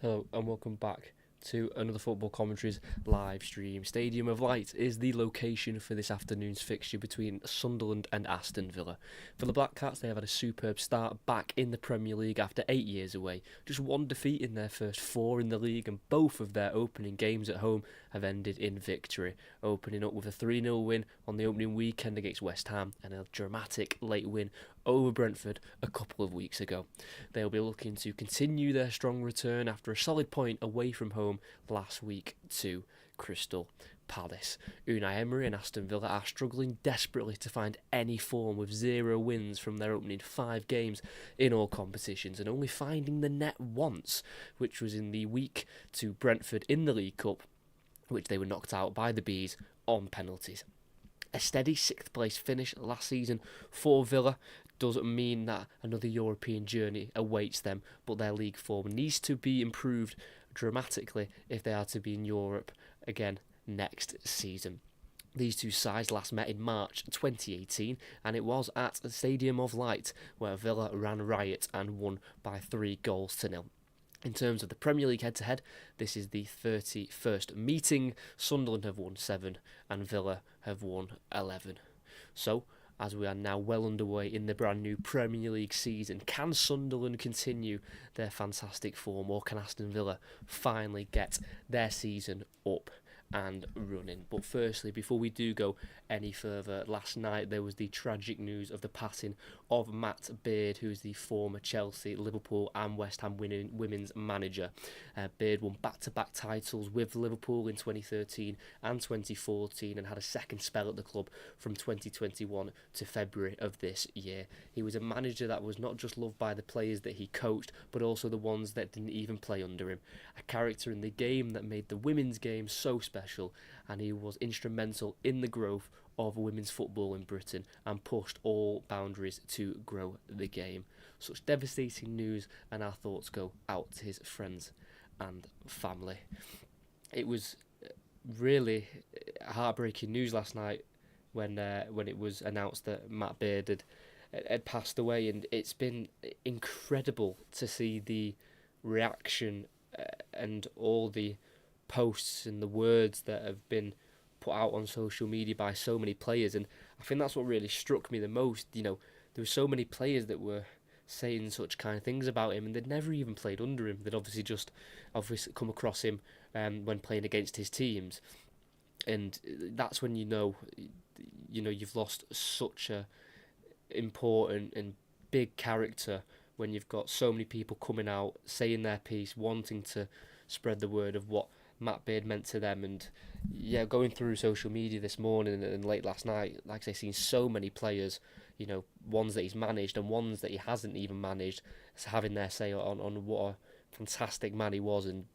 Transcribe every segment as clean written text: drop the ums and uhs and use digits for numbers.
Hello and welcome back to another Football Commentaries live stream. Stadium of Light is the location for this afternoon's fixture between Sunderland and Aston Villa. For the Black Cats, they have had a superb start back in the Premier League after 8 years away. Just one defeat in their first 4 in the league, and both of their opening games at home have ended in victory. Opening up with a 3-0 win on the opening weekend against West Ham and a dramatic late win over Brentford a couple of weeks ago. They'll be looking to continue their strong return after a solid point away from home last week to Crystal Palace. Unai Emery and Aston Villa are struggling desperately to find any form with 0 wins from their opening 5 games in all competitions and only finding the net once, which was in the week to Brentford in the League Cup, which they were knocked out by the Bees on penalties. A steady 6th place finish last season for Villa doesn't mean that another European journey awaits them, but their league form needs to be improved dramatically if they are to be in Europe again next season. These two sides last met in March 2018, and it was at the Stadium of Light where Villa ran riot and won by 3-0. In terms of the Premier League head-to-head, this is the 31st meeting. Sunderland have won 7 and Villa have won 11. So, as we are now well underway in the brand new Premier League season, can Sunderland continue their fantastic form, or can Aston Villa finally get their season up and running? But firstly, before we do go any further, last night there was the tragic news of the passing of Matt Beard, who is the former Chelsea, Liverpool and West Ham women's manager. Beard won back-to-back titles with Liverpool in 2013 and 2014 and had a second spell at the club from 2021 to February of this year. He was a manager that was not just loved by the players that he coached, but also the ones that didn't even play under him. A character in the game that made the women's game so special, and he was instrumental in the growth of women's football in Britain and pushed all boundaries to grow the game. Such devastating news, and our thoughts go out to his friends and family. It was really heartbreaking news last night when it was announced that Matt Beard had passed away, and it's been incredible to see the reaction and all the posts and the words that have been put out on social media by so many players. And I think that's what really struck me the most. You know, there were so many players that were saying such kind of things about him, and they'd never even played under him. They'd obviously come across him when playing against his teams, and that's when you've lost such a important and big character, when you've got so many people coming out saying their piece, wanting to spread the word of what Matt Beard meant to them. And yeah, going through social media this morning and late last night, like I say, seeing so many players, ones that he's managed and ones that he hasn't even managed, having their say on what a fantastic man he was. And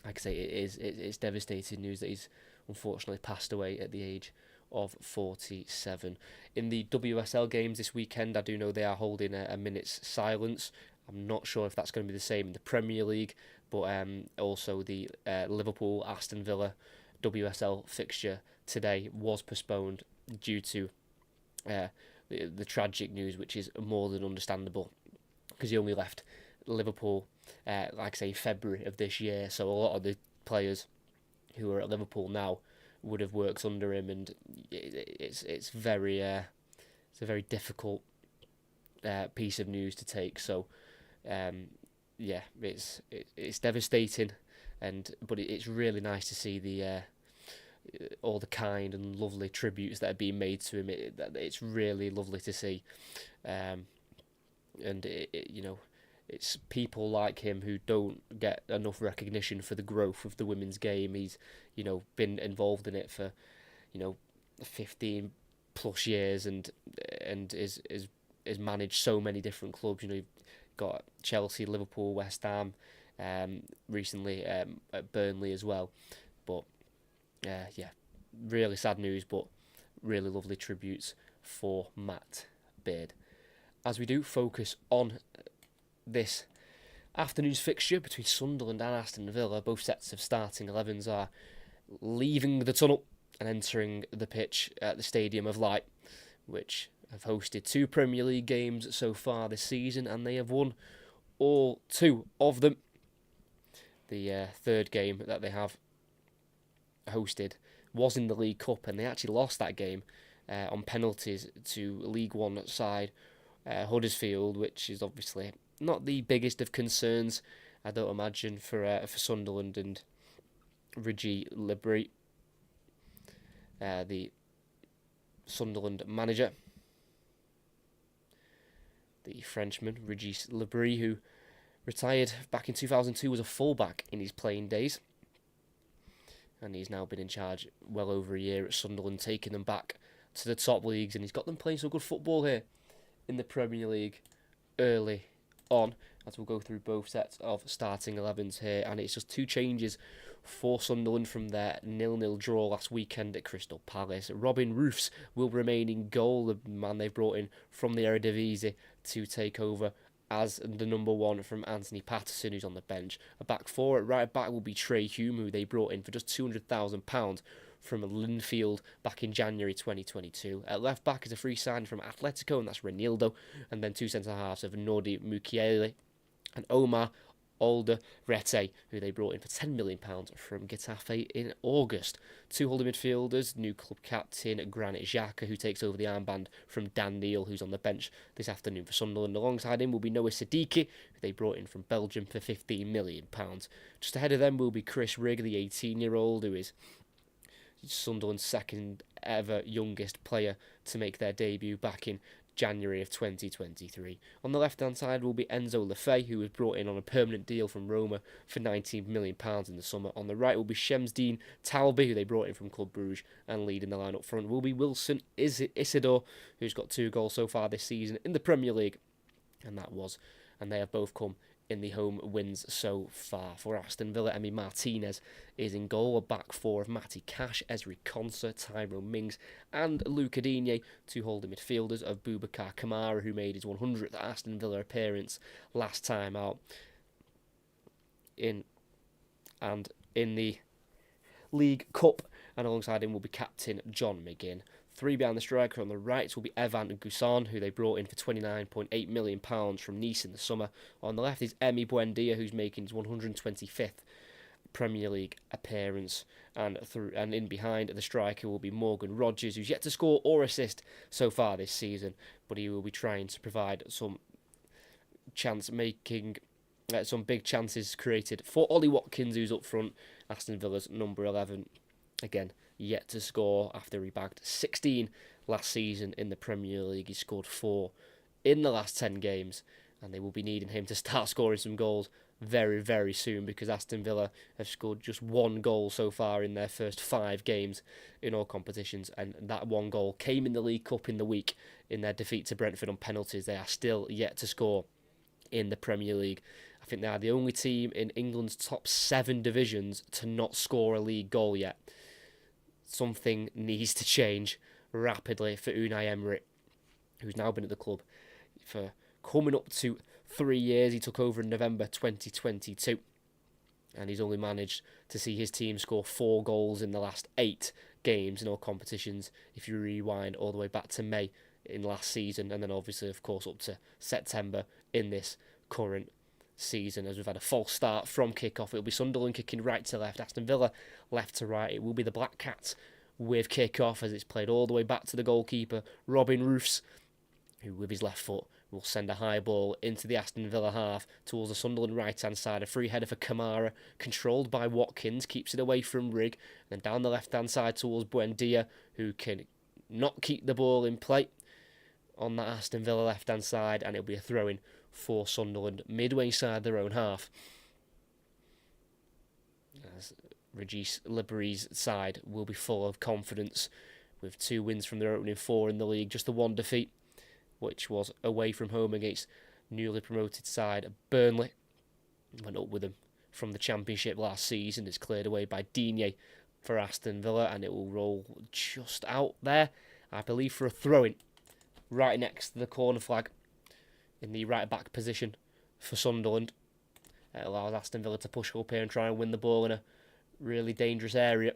like I say, it's devastating news that he's unfortunately passed away at the age of 47. In the WSL games this weekend, I do know they are holding a minute's silence. I'm not sure if that's going to be the same in the Premier League, but also the Liverpool Aston Villa WSL fixture today was postponed due to the tragic news, which is more than understandable, because he only left Liverpool, like I say, February of this year. So a lot of the players who are at Liverpool now would have worked under him, and it's very it's a very difficult piece of news to take. So yeah, it's devastating, but it's really nice to see the all the kind and lovely tributes that are being made to him. It's really lovely to see, and it's people like him who don't get enough recognition for the growth of the women's game. He's been involved in it for 15 plus years, and is managed so many different clubs. You've got Chelsea, Liverpool, West Ham, recently at Burnley as well. But yeah, really sad news, but really lovely tributes for Matt Beard. As we do focus on this afternoon's fixture between Sunderland and Aston Villa, both sets of starting 11s are leaving the tunnel and entering the pitch at the Stadium of Light, which have hosted 2 Premier League games so far this season, and they have won all 2 of them. The third game that they have hosted was in the League Cup, and they actually lost that game on penalties to League One side Huddersfield, which is obviously not the biggest of concerns, I don't imagine, for Sunderland and Regi Libri, the Sunderland manager, the Frenchman Regis Lebris, who retired back in 2002, was a fullback in his playing days, and he's now been in charge well over a year at Sunderland, taking them back to the top leagues, and he's got them playing some good football here in the Premier League early on, as we'll go through both sets of starting 11s here. And it's just two changes for Sunderland from their 0-0 draw last weekend at Crystal Palace. Robin Roofs will remain in goal, the man they've brought in from the Eredivisie to take over as the number one from Anthony Patterson, who's on the bench. A back four at right back will be Trey Hume, who they brought in for just £200,000 from Linfield back in January 2022. At left back is a free signing from Atletico, and that's Renildo, and then two centre-halves of Nordi Mukiele and Omar Alderete, who they brought in for £10 million from Getafe in August. Two holding midfielders, new club captain Granit Xhaka, who takes over the armband from Dan Neil, who's on the bench this afternoon for Sunderland. Alongside him will be Noah Siddiqui, who they brought in from Belgium for £15 million. Just ahead of them will be Chris Rigg, the 18-year-old, who is Sunderland's second ever youngest player to make their debut back in January of 2023. On the left-hand side will be Enzo Lefebvre, who was brought in on a permanent deal from Roma for £19 million in the summer. On the right will be Shemsdean Talbi, who they brought in from Club Brugge, and leading the line up front will be Wilson Isidore, who's got 2 goals so far this season in the Premier League, and they have both come in the home wins so far. For Aston Villa, Emi Martinez is in goal. A back four of Matty Cash, Ezri Konsa, Tyrone Mings and Luca Digne. Two holding midfielders of Boubacar Kamara, who made his 100th Aston Villa appearance last time out in the League Cup. And alongside him will be captain John McGinn. 3 behind the striker. On the right will be Evan Gusson, who they brought in for £29.8 million from Nice in the summer. On the left is Emi Buendia, who's making his 125th Premier League appearance. And in behind the striker will be Morgan Rogers, who's yet to score or assist so far this season, but he will be trying to provide some big chances created for Ollie Watkins, who's up front, Aston Villa's number 11. Again, yet to score after he bagged 16 last season in the Premier League. He scored 4 in the last 10 games, and they will be needing him to start scoring some goals very, very soon, because Aston Villa have scored just 1 goal so far in their first 5 games in all competitions, and that 1 goal came in the League Cup in the week in their defeat to Brentford on penalties. They are still yet to score in the Premier League. I think they are the only team in England's top 7 divisions to not score a league goal yet. Something needs to change rapidly for Unai Emery, who's now been at the club for coming up to 3 years. He took over in November 2022, and he's only managed to see his team score 4 goals in the last 8 games in all competitions, if you rewind all the way back to May in last season, and then obviously, of course, up to September in this current season, as we've had a false start from kick-off. It'll be Sunderland kicking right to left, Aston Villa left to right. It will be the Black Cats with kick-off, as it's played all the way back to the goalkeeper, Robin Roofs, who with his left foot will send a high ball into the Aston Villa half towards the Sunderland right-hand side. A free header for Kamara, controlled by Watkins, keeps it away from Rigg, and then down the left-hand side towards Buendia, who can not keep the ball in play on that Aston Villa left-hand side, and it'll be a throw-in for Sunderland midway inside their own half, as Regis Liberi's side will be full of confidence with 2 wins from their opening 4 in the league, just the 1 defeat, which was away from home against newly promoted side Burnley. Went up with them from the Championship last season. It's cleared away by Digne for Aston Villa, and it will roll just out there, I believe, for a throw-in right next to the corner flag in the right-back position for Sunderland. It allows Aston Villa to push up here and try and win the ball in a really dangerous area.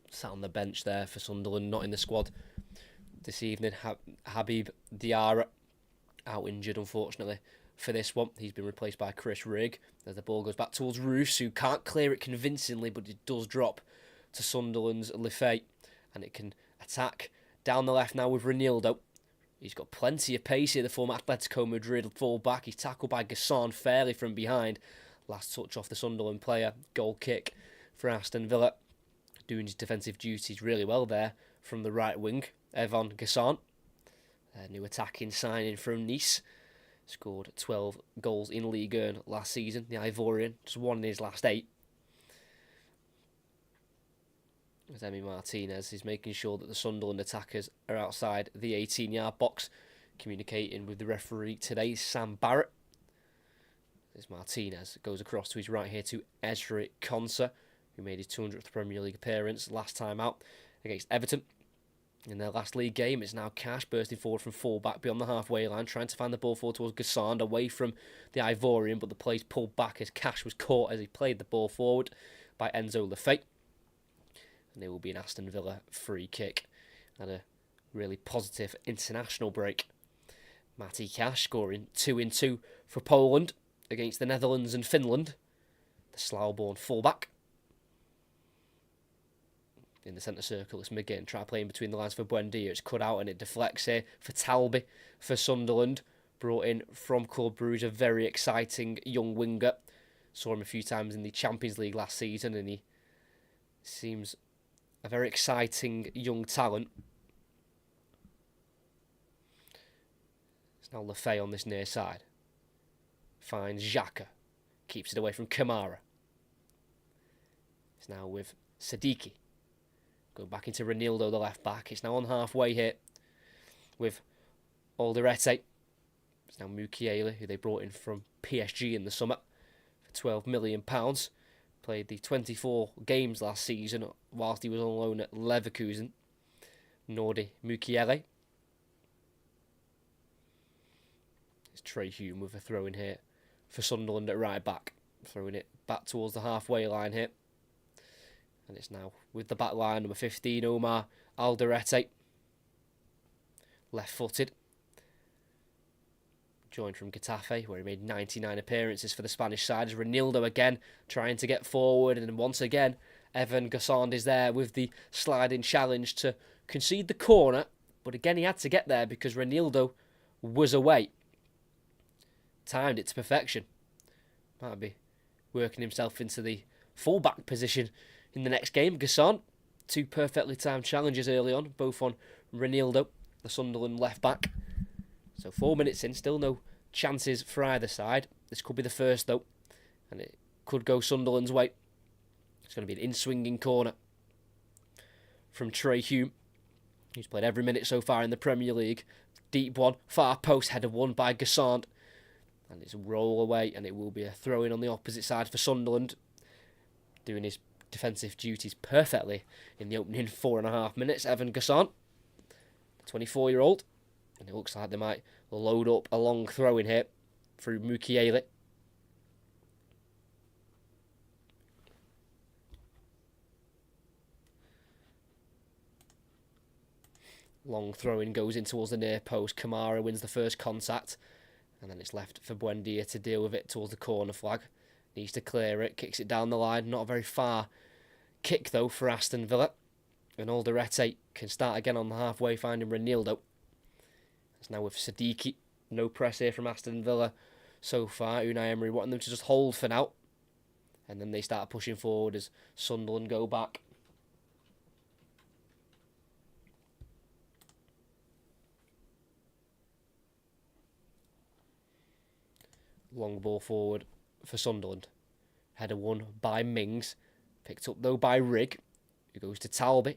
Sat on the bench there for Sunderland, not in the squad this evening, Habib Diarra out injured, unfortunately, for this one. He's been replaced by Chris Rigg as the ball goes back towards Roos, who can't clear it convincingly, but it does drop to Sunderland's Lefay, and it can attack down the left now with Ronaldo. He's got plenty of pace here, the former Atletico Madrid full-back. He's tackled by Gasson fairly from behind. Last touch off the Sunderland player. Goal kick for Aston Villa. Doing his defensive duties really well there from the right wing. Evan Gasson, a new attacking signing from Nice. Scored 12 goals in Ligue 1 last season. The Ivorian just won in his last 8. As Emi Martinez is making sure that the Sunderland attackers are outside the 18-yard box. Communicating with the referee today, Sam Barrett. As Martinez goes across to his right here to Ezri Konsa, who made his 200th Premier League appearance last time out against Everton. In their last league game, it's now Cash bursting forward from full-back beyond the halfway line, trying to find the ball forward towards Gassand, away from the Ivorian, but the play's pulled back as Cash was caught as he played the ball forward by Enzo Lefay. And there will be an Aston Villa free kick and a really positive international break. Matty Cash scoring 2-2 for Poland against the Netherlands and Finland. The Slough-born fullback. In the centre circle, it's McGinn. Try playing between the lines for Buendia. It's cut out and it deflects here for Talby for Sunderland. Brought in from Club Brugge, a very exciting young winger. Saw him a few times in the Champions League last season and he seems a very exciting young talent. It's now Lefay on this near side. Finds Xhaka. Keeps it away from Kamara. It's now with Sadiki. Going back into Ronaldo, the left back. It's now on halfway here with Alderete. It's now Mukiele, who they brought in from PSG in the summer for £12 million. Played the 24 games last season whilst he was on loan at Leverkusen. Nordi Mukiele. It's Trey Hume with a throw in here for Sunderland at right back. Throwing it back towards the halfway line here. And it's now with the back line, number 15, Omar Alderete. Left-footed. Joined from Getafe, where he made 99 appearances for the Spanish side. As Ronaldo again trying to get forward. And once again, Evan Gassand is there with the sliding challenge to concede the corner. But again, he had to get there because Ronaldo was away. Timed it to perfection. Might be working himself into the full-back position in the next game. Gassand, 2 perfectly timed challenges early on, both on Ronaldo, the Sunderland left-back. So 4 minutes in, still no chances for either side. This could be the first, though, and it could go Sunderland's way. It's going to be an in-swinging corner from Trey Hume, who's played every minute so far in the Premier League. Deep one, far post header won by Gassand. And it's a roll away, and it will be a throw-in on the opposite side for Sunderland. Doing his defensive duties perfectly in the opening 4.5 minutes. Evan Gassand, the 24-year-old. And it looks like they might load up a long throw in here through Mukiele. Long throw in goes in towards the near post. Kamara wins the first contact. And then it's left for Buendia to deal with it towards the corner flag. Needs to clear it. Kicks it down the line. Not a very far kick, though, for Aston Villa. And Alderete can start again on the halfway, finding Ronaldo. It's now with Sadiki. No press here from Aston Villa so far. Unai Emery wanting them to just hold for now. And then they start pushing forward as Sunderland go back. Long ball forward for Sunderland. Header won by Mings. Picked up, though, by Rigg, who goes to Talby.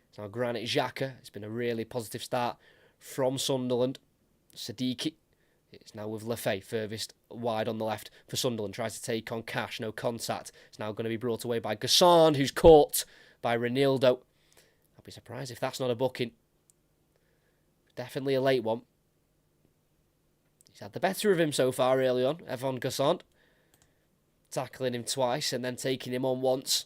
It's now Granit Xhaka. It's been a really positive start from Sunderland. Sadiki. It's now with Lefay, furthest wide on the left for Sunderland. Tries to take on Cash, no contact. It's now going to be brought away by Gassand, who's caught by Ronaldo. I'll be surprised if that's not a booking. Definitely a late one. He's had the better of him so far early on, Evan Gassand. Tackling him twice and then taking him on once.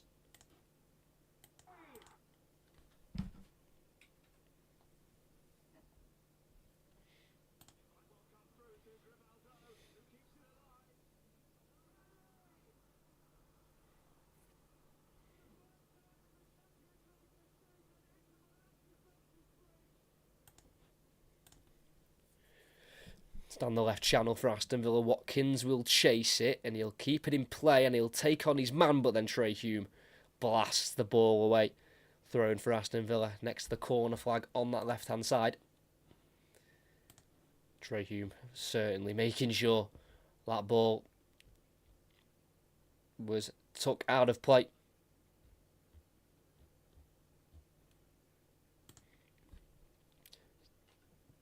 Down the left channel for Aston Villa. Watkins will chase it and he'll keep it in play and he'll take on his man, but then Trey Hume blasts the ball away. Thrown for Aston Villa next to the corner flag on that left-hand side. Trey Hume certainly making sure that ball was took out of play.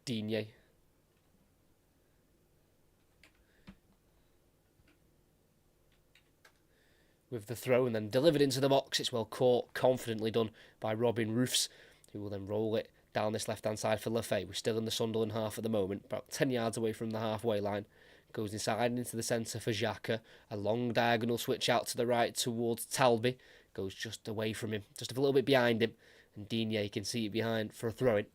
Digne. With the throw and then delivered into the box. It's well caught, confidently done by Robin Roofs, who will then roll it down this left-hand side for Lafay. We're still in the Sunderland half at the moment, about 10 yards away from the halfway line. Goes inside into the centre for Xhaka. A long diagonal switch out to the right towards Talby. Goes just away from him, just a little bit behind him. And Digne can see it behind for a throw-in.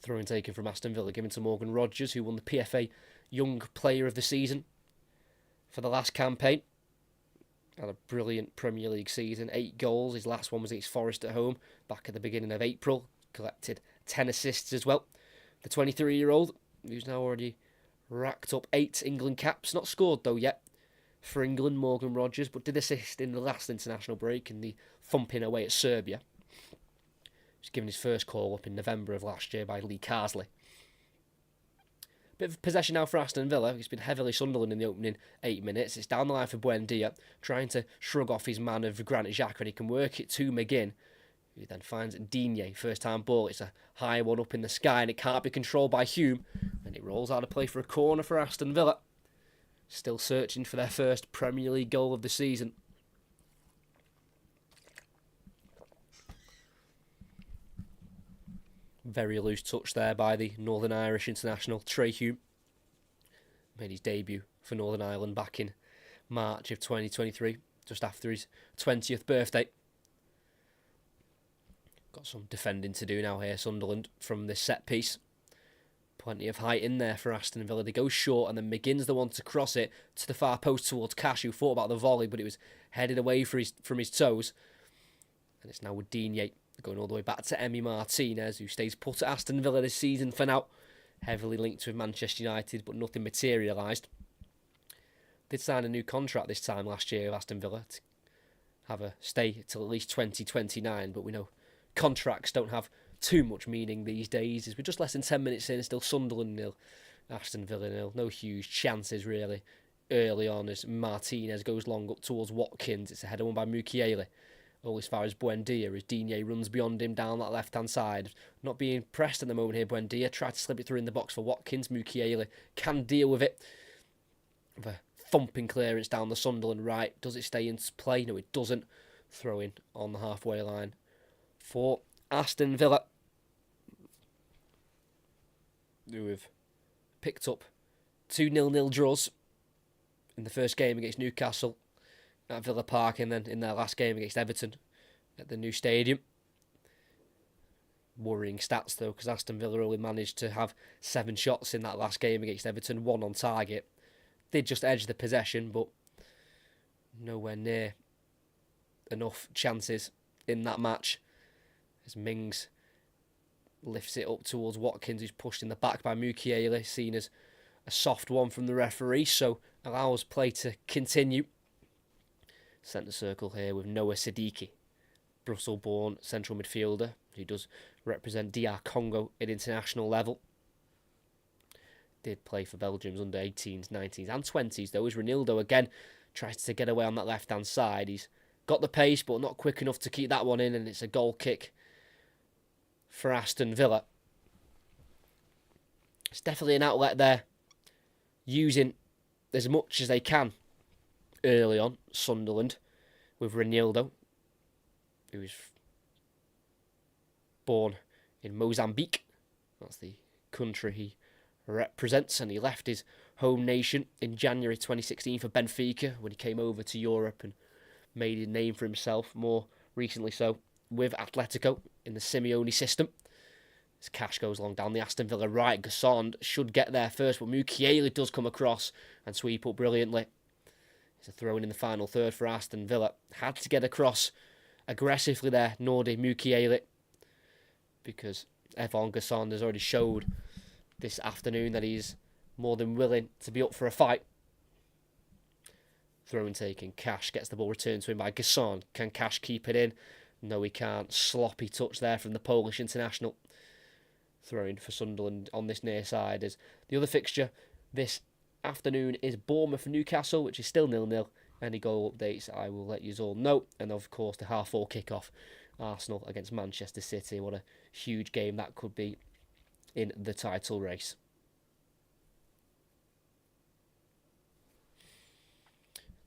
Throw-in taken from Aston Villa, given to Morgan Rogers, who won the PFA Young Player of the Season for the last campaign. Had a brilliant Premier League season, 8 goals. His last one was against Forest at home, back at the beginning of April. Collected 10 assists as well. The 23-year-old, who's now already racked up 8 England caps. Not scored, though, yet for England, Morgan Rogers, but did assist in the last international break in the thumping away at Serbia. He was given his first call up in November of last year by Lee Carsley. Bit of possession now for Aston Villa. He's been heavily Sunderland in the opening 8 minutes. It's down the line for Buendia, trying to shrug off his man of Granit Xhaka, and he can work it to McGinn, who then finds Digne. First time ball. It's a high one up in the sky, and it can't be controlled by Hume, and it rolls out of play for a corner for Aston Villa. Still searching for their first Premier League goal of the season. Very loose touch there by the Northern Irish international Trey Hume. Made his debut for Northern Ireland back in March of 2023, just after his 20th birthday. Got some defending to do now here, Sunderland, from this set piece. Plenty of height in there for Aston Villa. They go short, and then McGinn's the one to cross it to the far post towards Cash, who thought about the volley, but it was headed away from his toes. And it's now with Digne going all the way back to Emi Martinez, who stays put at Aston Villa this season for now. Heavily linked with Manchester United, but nothing materialised. Did sign a new contract this time last year with Aston Villa to have a stay till at least 2029, but we know contracts don't have too much meaning these days, as we're just less than 10 minutes in, still Sunderland 0, Aston Villa 0. No huge chances really early on as Martinez goes long up towards Watkins. It's a header won by Mukiele. All as far as Buendia, as Digne runs beyond him down that left-hand side. Not being pressed at the moment here, Buendia tried to slip it through in the box for Watkins. Mukiele can deal with it. With a thumping clearance down the Sunderland right. Does it stay in play? No, it doesn't. Throw in on the halfway line for Aston Villa, who have picked up 2 0-0 draws in the first game against Newcastle at Villa Park, and then in their last game against Everton at the new stadium. Worrying stats though, because Aston Villa only managed to have 7 shots in that last game against Everton, 1 on target. Did just edge the possession, but nowhere near enough chances in that match, as Mings lifts it up towards Watkins, who's pushed in the back by Mukiele, seen as a soft one from the referee, so allows play to continue. Centre circle here with Noah Siddiqui, Brussels-born central midfielder who does represent DR Congo at international level. Did play for Belgium's under 18s, 19s and 20s though, as Ronaldo again tries to get away on that left-hand side. He's got the pace but not quick enough to keep that one in, and it's a goal kick for Aston Villa. It's definitely an outlet there, using as much as they can early on, Sunderland, with Ronaldo, who is born in Mozambique. That's the country he represents, and he left his home nation in January 2016 for Benfica when he came over to Europe and made a name for himself, more recently so with Atletico in the Simeone system. As Cash goes long down the Aston Villa right, Gassond should get there first, but Mukiele does come across and sweep up brilliantly. It's a throw in the final third for Aston Villa. Had to get across aggressively there, Nordi Mukiele, because Evon Gassond has already showed this afternoon that he's more than willing to be up for a fight. Throw and taken. Cash gets the ball returned to him by Gassond. Can Cash keep it in? No, he can't. Sloppy touch there from the Polish international. Throwing for Sunderland on this near side. As the other fixture this afternoon is Bournemouth Newcastle, which is still 0-0. Any goal updates I will let you all know. And of course the 4:30 kickoff, Arsenal against Manchester City. What a huge game that could be in the title race.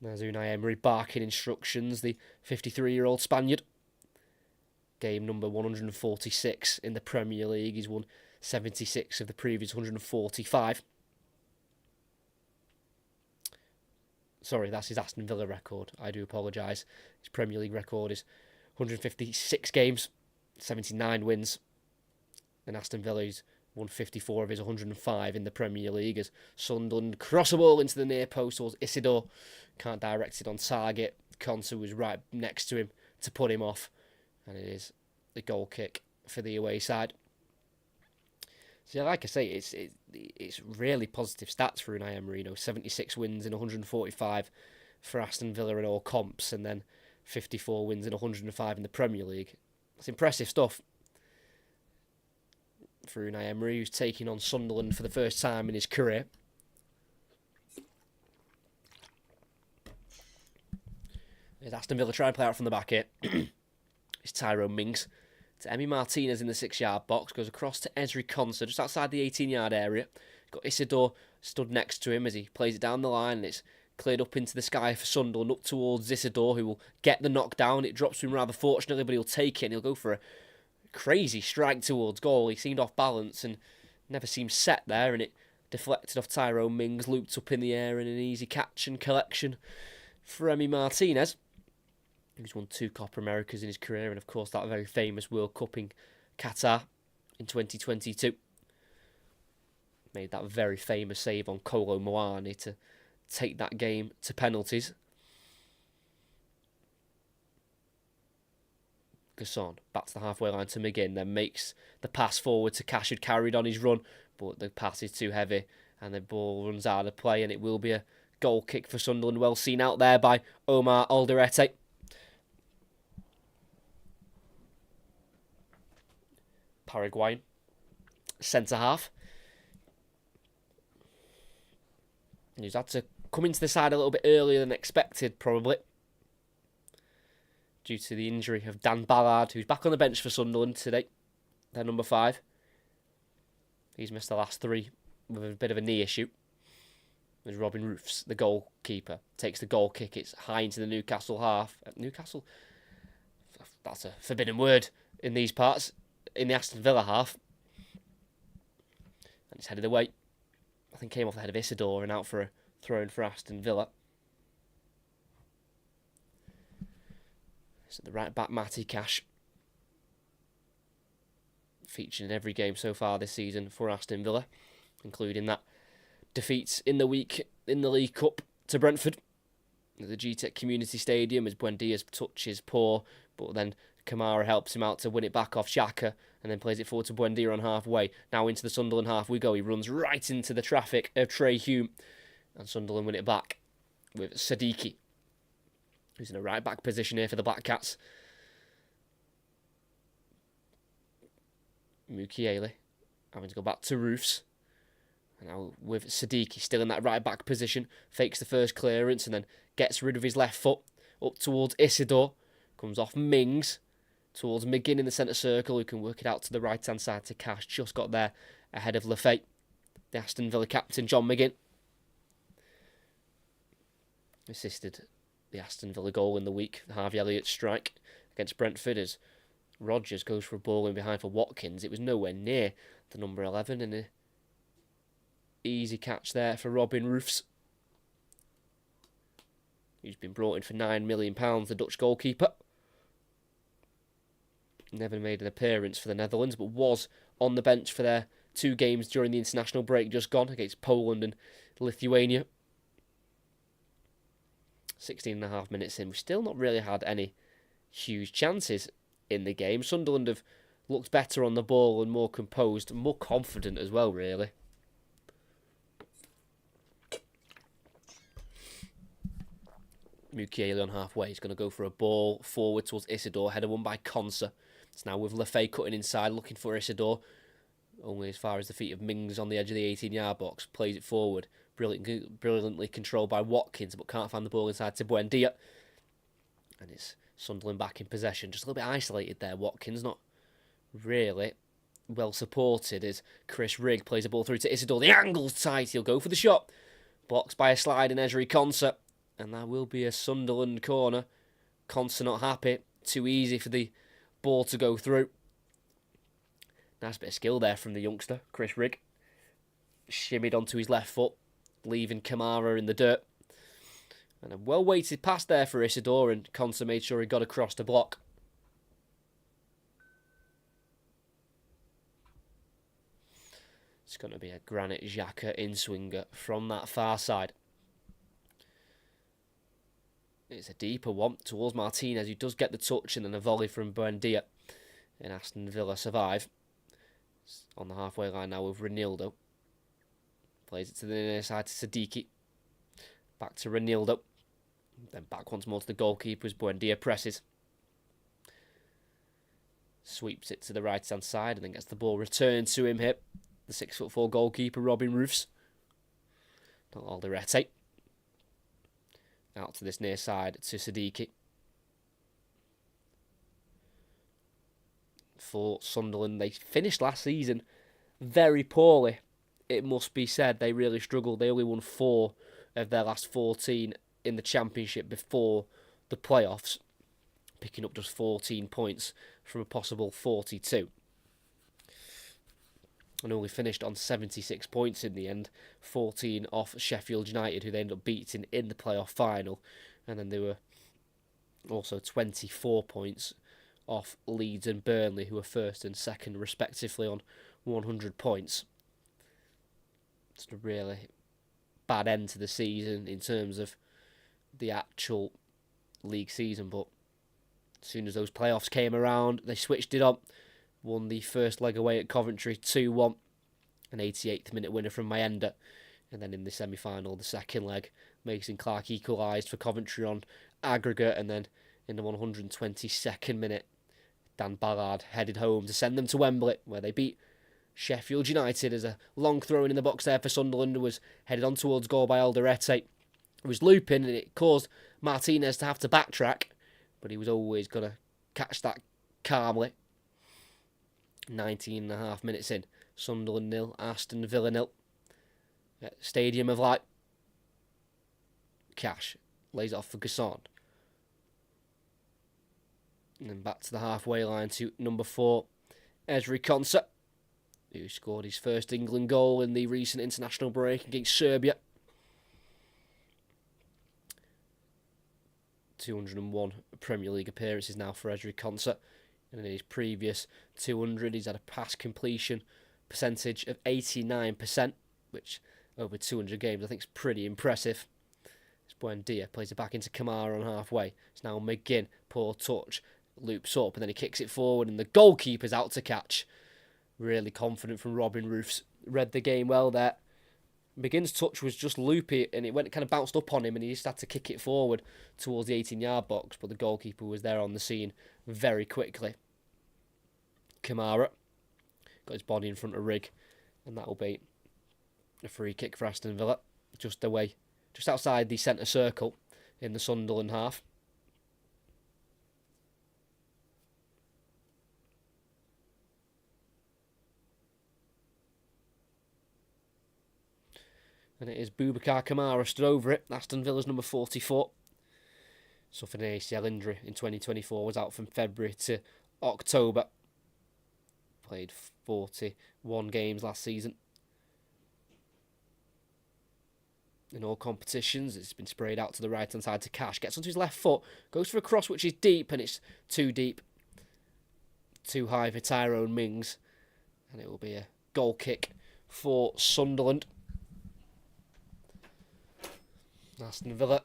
There's Unai Emery barking instructions, the 53-year-old Spaniard. Game number 146 in the Premier League. He's won 76 of the previous 145. Sorry, that's his Aston Villa record. I do apologise. His Premier League record is 156 games, 79 wins. And Aston Villa's won 54 of his 105 in the Premier League. As Sunderland cross a ball into the near post towards Isidore. Can't direct it on target. Konsa was right next to him to put him off. And it is the goal kick for the away side. So, like I say, it's really positive stats for Unai Emery. 76 wins in 145 for Aston Villa in all comps, and then 54 wins in 105 in the Premier League. That's impressive stuff for Unai Emery, who's taking on Sunderland for the first time in his career. As Aston Villa try and play out from the back here. It's Tyrone Mings to Emi Martinez in the 6-yard box. Goes across to Ezri Konsa just outside the 18-yard area. Got Isidore stood next to him as he plays it down the line. And it's cleared up into the sky for Sunderland, up towards Isidore, who will get the knockdown. It drops to him rather fortunately, but he'll take it and he'll go for a crazy strike towards goal. He seemed off balance and never seemed set there, and it deflected off Tyrone Mings, looped up in the air in an easy catch and collection for Emi Martinez, who's won 2 Copa Americas in his career, and of course that very famous World Cup in Qatar in 2022. Made that very famous save on Kolo Muani to take that game to penalties. Gassond back to the halfway line to McGinn, then makes the pass forward to Cash, who'd carried on his run, but the pass is too heavy and the ball runs out of play, and it will be a goal kick for Sunderland. Well seen out there by Omar Alderete. Paraguayan centre half. He's had to come into the side a little bit earlier than expected, probably, due to the injury of Dan Ballard, who's back on the bench for Sunderland today. They're number 5. He's missed the last 3 with a bit of a knee issue. There's Robin Roofs, the goalkeeper, takes the goal kick. It's high into the Newcastle half. Newcastle? That's a forbidden word in these parts. In the Aston Villa half. And it's headed away. I think came off the head of Isidore and out for a throw-in for Aston Villa. So the right back, Matty Cash, featured in every game so far this season for Aston Villa, including that defeat in the week in the League Cup to Brentford at the GTEC Community Stadium, as Buendia's touch is poor, but then Kamara helps him out to win it back off Xhaka and then plays it forward to Buendia on halfway. Now into the Sunderland half we go. He runs right into the traffic of Trey Hume, and Sunderland win it back with Sadiki, who's in a right back position here for the Black Cats. Mukiele having to go back to Roofs. And now with Sadiki still in that right back position, fakes the first clearance and then gets rid of his left foot up towards Isidore. Comes off Mings towards McGinn in the centre circle, who can work it out to the right hand side to Cash. Just got there ahead of Lafay, the Aston Villa captain, John McGinn. Assisted the Aston Villa goal in the week, the Harvey Elliott strike against Brentford, as Rodgers goes for a ball in behind for Watkins. It was nowhere near the number 11, and a easy catch there for Robin Roofs, who's been brought in for £9 million, the Dutch goalkeeper. Never made an appearance for the Netherlands, but was on the bench for their 2 games during the international break just gone against Poland and Lithuania. 16.5 minutes in. We've still not really had any huge chances in the game. Sunderland have looked better on the ball and more composed, and more confident as well, really. Mukiele on halfway. He's going to go for a ball forward towards Isidore. Header won by Konsa. It's now with Lefay cutting inside, looking for Isidore. Only as far as the feet of Mings on the edge of the 18-yard box. Plays it forward. Brilliantly controlled by Watkins, but can't find the ball inside to Buendia. And it's Sunderland back in possession. Just a little bit isolated there. Watkins not really well supported as Chris Rigg plays the ball through to Isidore. The angle's tight. He'll go for the shot. Blocked by a slide in Ezri Konsa. And that will be a Sunderland corner. Konsa not happy. Too easy for the ball to go through. Nice bit of skill there from the youngster, Chris Rigg. Shimmied onto his left foot, leaving Kamara in the dirt. And a well-weighted pass there for Isidore, and Konsa made sure he got across the block. It's going to be a Granit Xhaka in-swinger from that far side. It's a deeper one towards Martinez, who does get the touch, and then a volley from Buendia. And Aston Villa survive. It's on the halfway line now with Ronaldo. Plays it to the near side to Siddiqui. Back to Ronaldo. Then back once more to the goalkeeper as Buendia presses. Sweeps it to the right-hand side and then gets the ball returned to him here. The 6'4" goalkeeper, Robin Roofs. Not Alderete. Out to this near side to Siddiqui. For Sunderland, they finished last season very poorly. It must be said, they really struggled. They only won 4 of their last 14 in the Championship before the playoffs, picking up just 14 points from a possible 42. And only finished on 76 points in the end, 14 off Sheffield United, who they ended up beating in the playoff final. And then they were also 24 points off Leeds and Burnley, who were first and second respectively on 100 points. It's a really bad end to the season in terms of the actual league season, but as soon as those playoffs came around, they switched it on. Won the first leg away at Coventry 2-1, an 88th minute winner from Mayenda. And then in the semi-final, the second leg, Mason Clark equalised for Coventry on aggregate. And then in the 122nd minute, Dan Ballard headed home to send them to Wembley, where they beat Sheffield United. As a long throw in the box there for Sunderland was headed on towards goal by Alderete. It was looping and it caused Martinez to have to backtrack, but he was always going to catch that calmly. 19.5 minutes in. Sunderland 0, Aston Villa 0. Stadium of Light. Cash lays it off for Gasson. And then back to the halfway line to number 4, Ezri Konsa, who scored his first England goal in the recent international break against Serbia. 201 Premier League appearances now for Ezri Konsa. And in his previous 200, he's had a pass completion percentage of 89%, which over 200 games I think is pretty impressive. It's Buendia plays it back into Kamara on halfway. It's now McGinn, poor touch, loops up, and then he kicks it forward, and the goalkeeper's out to catch. Really confident from Robin Roofs. Read the game well there. McGinn's touch was just loopy, and it went kind of bounced up on him, and he just had to kick it forward towards the 18-yard box, but the goalkeeper was there on the scene very quickly. Kamara got his body in front of Rigg, and that'll be a free kick for Aston Villa, just outside the centre circle in the Sunderland half. And it is Boubacar Kamara stood over it. Aston Villa's number 44. Suffered an ACL injury in 2024, was out from February to October. Played 41 games last season. In all competitions, it's been sprayed out to the right-hand side to Cash. Gets onto his left foot, goes for a cross which is deep, and it's too deep. too high for Tyrone Mings. And it will be a goal kick for Sunderland. Aston Villa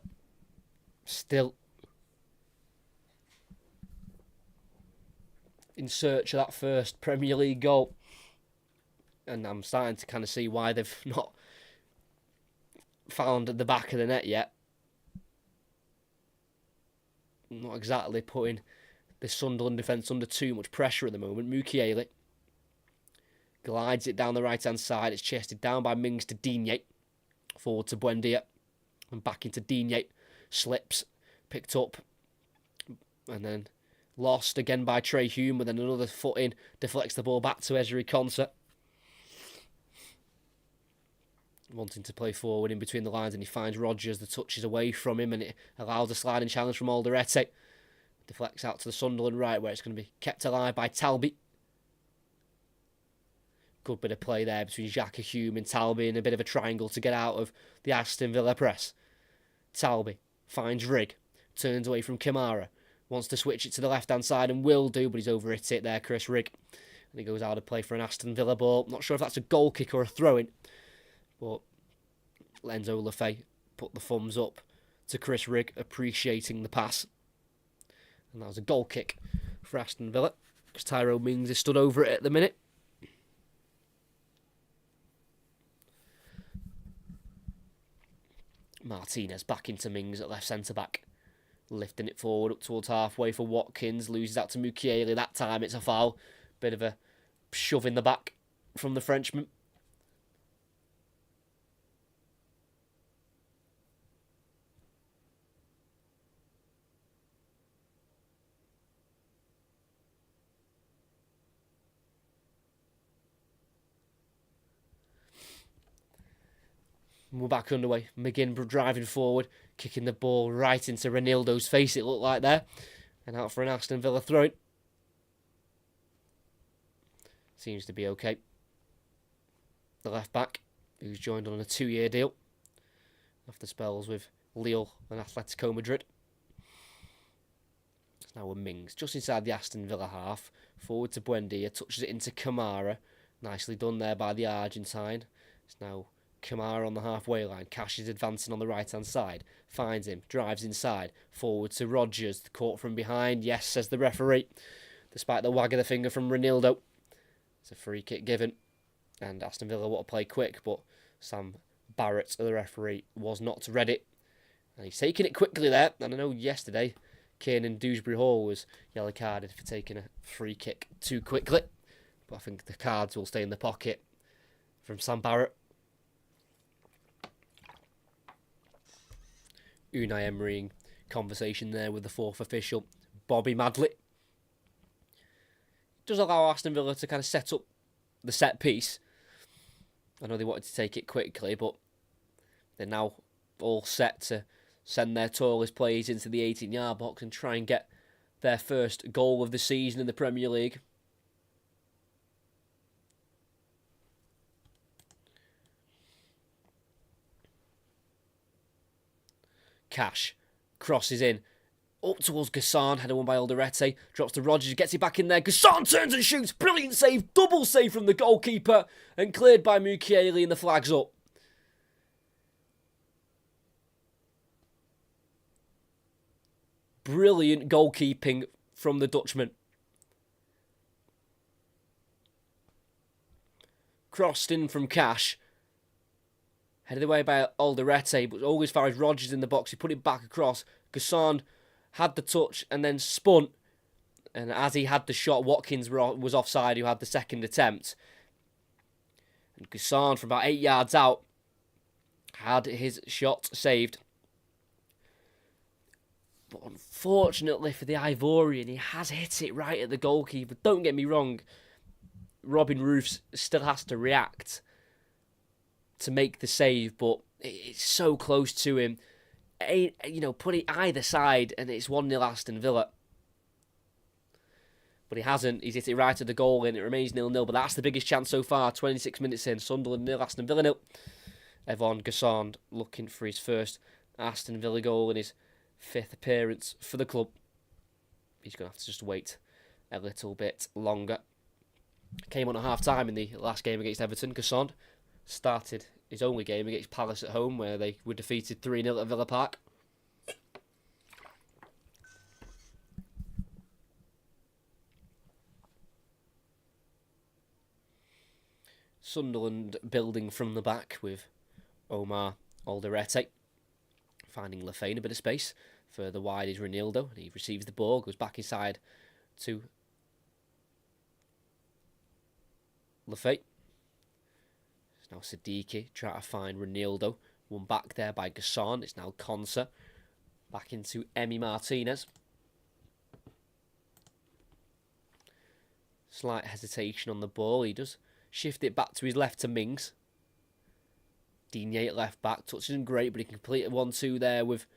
still in search of that first Premier League goal. And I'm starting to kind of see why they've not found the back of the net yet. Not exactly putting the Sunderland defence under too much pressure at the moment. Mukiele glides it down the right-hand side. It's chested down by Mings to Digne. Forward to Buendia. And back into Digne. Slips. Picked up. And then lost again by Trey Hume. And then another foot in. Deflects the ball back to Ezri Konsa. Wanting to play forward in between the lines. And he finds Rodgers. The touch is away from him. And it allows a sliding challenge from Alderete. Deflects out to the Sunderland right, where it's going to be kept alive by Talby. Good bit of play there between Xhaka, Hume and Talby, and a bit of a triangle to get out of the Aston Villa press. Talby finds Rigg, turns away from Kamara, wants to switch it to the left-hand side and will do, but he's over-hit it there, Chris Rigg. And he goes out of play for an Aston Villa ball. Not sure if that's a goal kick or a throw-in, but Lenzo Lafay put the thumbs up to Chris Rigg, appreciating the pass. And that was a goal kick for Aston Villa, because Tyrone Mings is stood over it at the minute. Martinez back into Mings at left centre-back. Lifting it forward up towards halfway for Watkins. Loses out to Mukiele. That time it's a foul. Bit of a shove in the back from the Frenchman. We're back underway. McGinn driving forward, kicking the ball right into Ronaldo's face, it looked like there. And out for an Aston Villa throw-in. Seems to be okay. The left back, who's joined on a 2-year deal after spells with Lille and Atletico Madrid. It's now a Mings, just inside the Aston Villa half. Forward to Buendia, touches it into Kamara. Nicely done there by the Argentine. It's now Kamara on the halfway line. Cash is advancing on the right-hand side. Finds him. Drives inside. Forward to Rodgers. Caught from behind. Yes, says the referee. Despite the wag of the finger from Ronaldo. It's a free kick given. And Aston Villa want to play quick, but Sam Barrett, the referee, was not ready. And he's taking it quickly there. And I know yesterday, Kiernan Dewsbury Hall was yellow carded for taking a free kick too quickly. But I think the cards will stay in the pocket from Sam Barrett. Unai Emery conversation there with the fourth official, Bobby Madley. Does allow Aston Villa to kind of set up the set piece. I know they wanted to take it quickly, but they're now all set to send their tallest players into the 18-yard box and try and get their first goal of the season in the Premier League. Cash crosses in up towards Gassan, headed one by Alderete, drops to Rodgers, gets it back in there. Gassan turns and shoots, brilliant save, double save from the goalkeeper, and cleared by Mukiele, and the flag's up. Brilliant goalkeeping from the Dutchman. Crossed in from Cash. Headed away by Alderete, but always far as Rodgers in the box. He put it back across. Gassan had the touch and then spun. And as he had the shot, Watkins was offside, who had the second attempt. And Gassan, from about 8 yards out, had his shot saved. But unfortunately for the Ivorian, he has hit it right at the goalkeeper. Don't get me wrong, Robin Roofs still has to react to make the save, but it's so close to him. Put it either side, and it's 1-0 Aston Villa. But he hasn't. He's hit it right at the goal, and it remains 0-0. But that's the biggest chance so far. 26 minutes in, Sunderland 0, Aston Villa 0. Evon Gassan looking for his first Aston Villa goal in his 5th appearance for the club. He's going to have to just wait a little bit longer. Came on at half-time in the last game against Everton. Aston started his only game against Palace at home, where they were defeated 3-0 at Villa Park. Sunderland building from the back with Omar Alderete finding Lefane a bit of space. Further wide is Ronaldo, and he receives the ball, goes back inside to Lefane. It's now Siddiqui trying to find Ronaldo. One back there by Gasson. It's now Konsa. Back into Emi Martinez. Slight hesitation on the ball. He does shift it back to his left to Mings. Digne at left back. Touch isn't great, but he completed 1-2 there with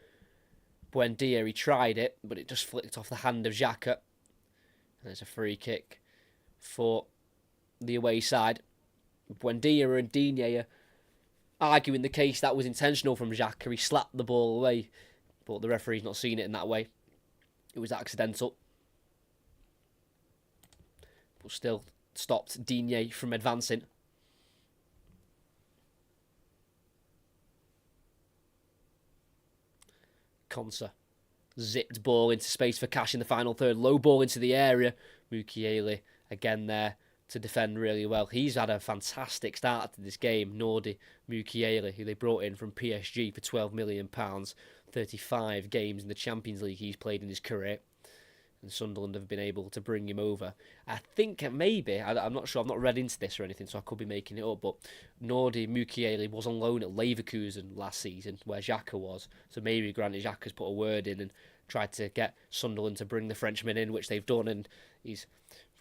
Buendia. He tried it, but it just flicked off the hand of Xhaka. And there's a free kick for the away side. Buendia and Digne are arguing the case that was intentional from Xhaka. He slapped the ball away, but the referee's not seen it in that way. It was accidental. But still stopped Digne from advancing. Konsa zipped ball into space for Cash in the final third. Low ball into the area. Mukiele again there to defend really well. He's had a fantastic start to this game. Nordi Mukiele, who they brought in from PSG for £12 million. 35 games in the Champions League he's played in his career. And Sunderland have been able to bring him over. I think maybe, I'm not sure, I've not read into this or anything, so I could be making it up, but Nordi Mukiele was on loan at Leverkusen last season, where Xhaka was. So maybe Granit Xhaka's put a word in and tried to get Sunderland to bring the Frenchman in, which they've done, and he's